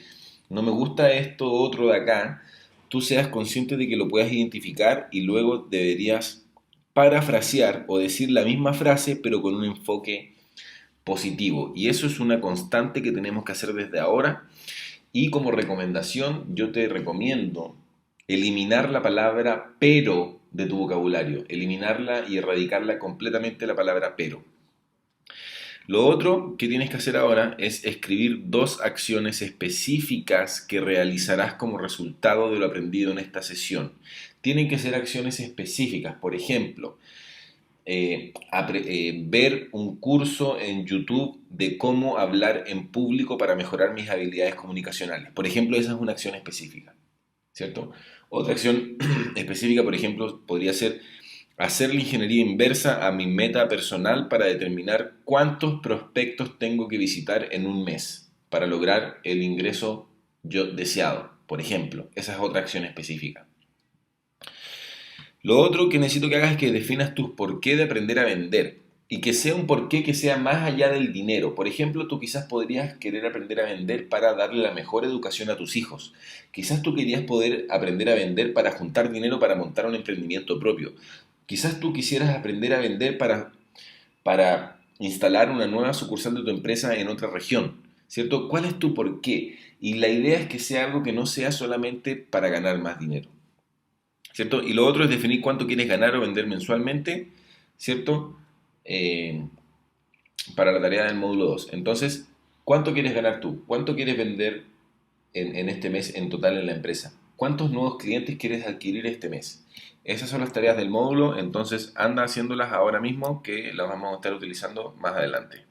no me gusta esto otro de acá, tú seas consciente de que lo puedas identificar y luego deberías parafrasear o decir la misma frase pero con un enfoque positivo. Y eso es una constante que tenemos que hacer desde ahora. Y como recomendación, yo te recomiendo eliminar la palabra pero de tu vocabulario, eliminarla y erradicarla completamente la palabra pero. Lo otro que tienes que hacer ahora es escribir dos acciones específicas que realizarás como resultado de lo aprendido en esta sesión. Tienen que ser acciones específicas, por ejemplo, ver un curso en YouTube de cómo hablar en público para mejorar mis habilidades comunicacionales. Por ejemplo, esa es una acción específica, ¿cierto? Otra acción específica, por ejemplo, podría ser hacer la ingeniería inversa a mi meta personal para determinar cuántos prospectos tengo que visitar en un mes para lograr el ingreso yo deseado, por ejemplo. Esa es otra acción específica. Lo otro que necesito que hagas es que definas tus por qué de aprender a vender y que sea un por qué que sea más allá del dinero. Por ejemplo, tú quizás podrías querer aprender a vender para darle la mejor educación a tus hijos. Quizás tú querías poder aprender a vender para juntar dinero para montar un emprendimiento propio. Quizás tú quisieras aprender a vender para instalar una nueva sucursal de tu empresa en otra región, ¿cierto? ¿Cuál es tu por qué? Y la idea es que sea algo que no sea solamente para ganar más dinero, ¿cierto? Y lo otro es definir cuánto quieres ganar o vender mensualmente, ¿cierto? Eh, para la tarea del módulo 2. Entonces, ¿cuánto quieres ganar tú? ¿Cuánto quieres vender en este mes en total en la empresa? ¿Cuántos nuevos clientes quieres adquirir este mes? Esas son las tareas del módulo, entonces anda haciéndolas ahora mismo que las vamos a estar utilizando más adelante.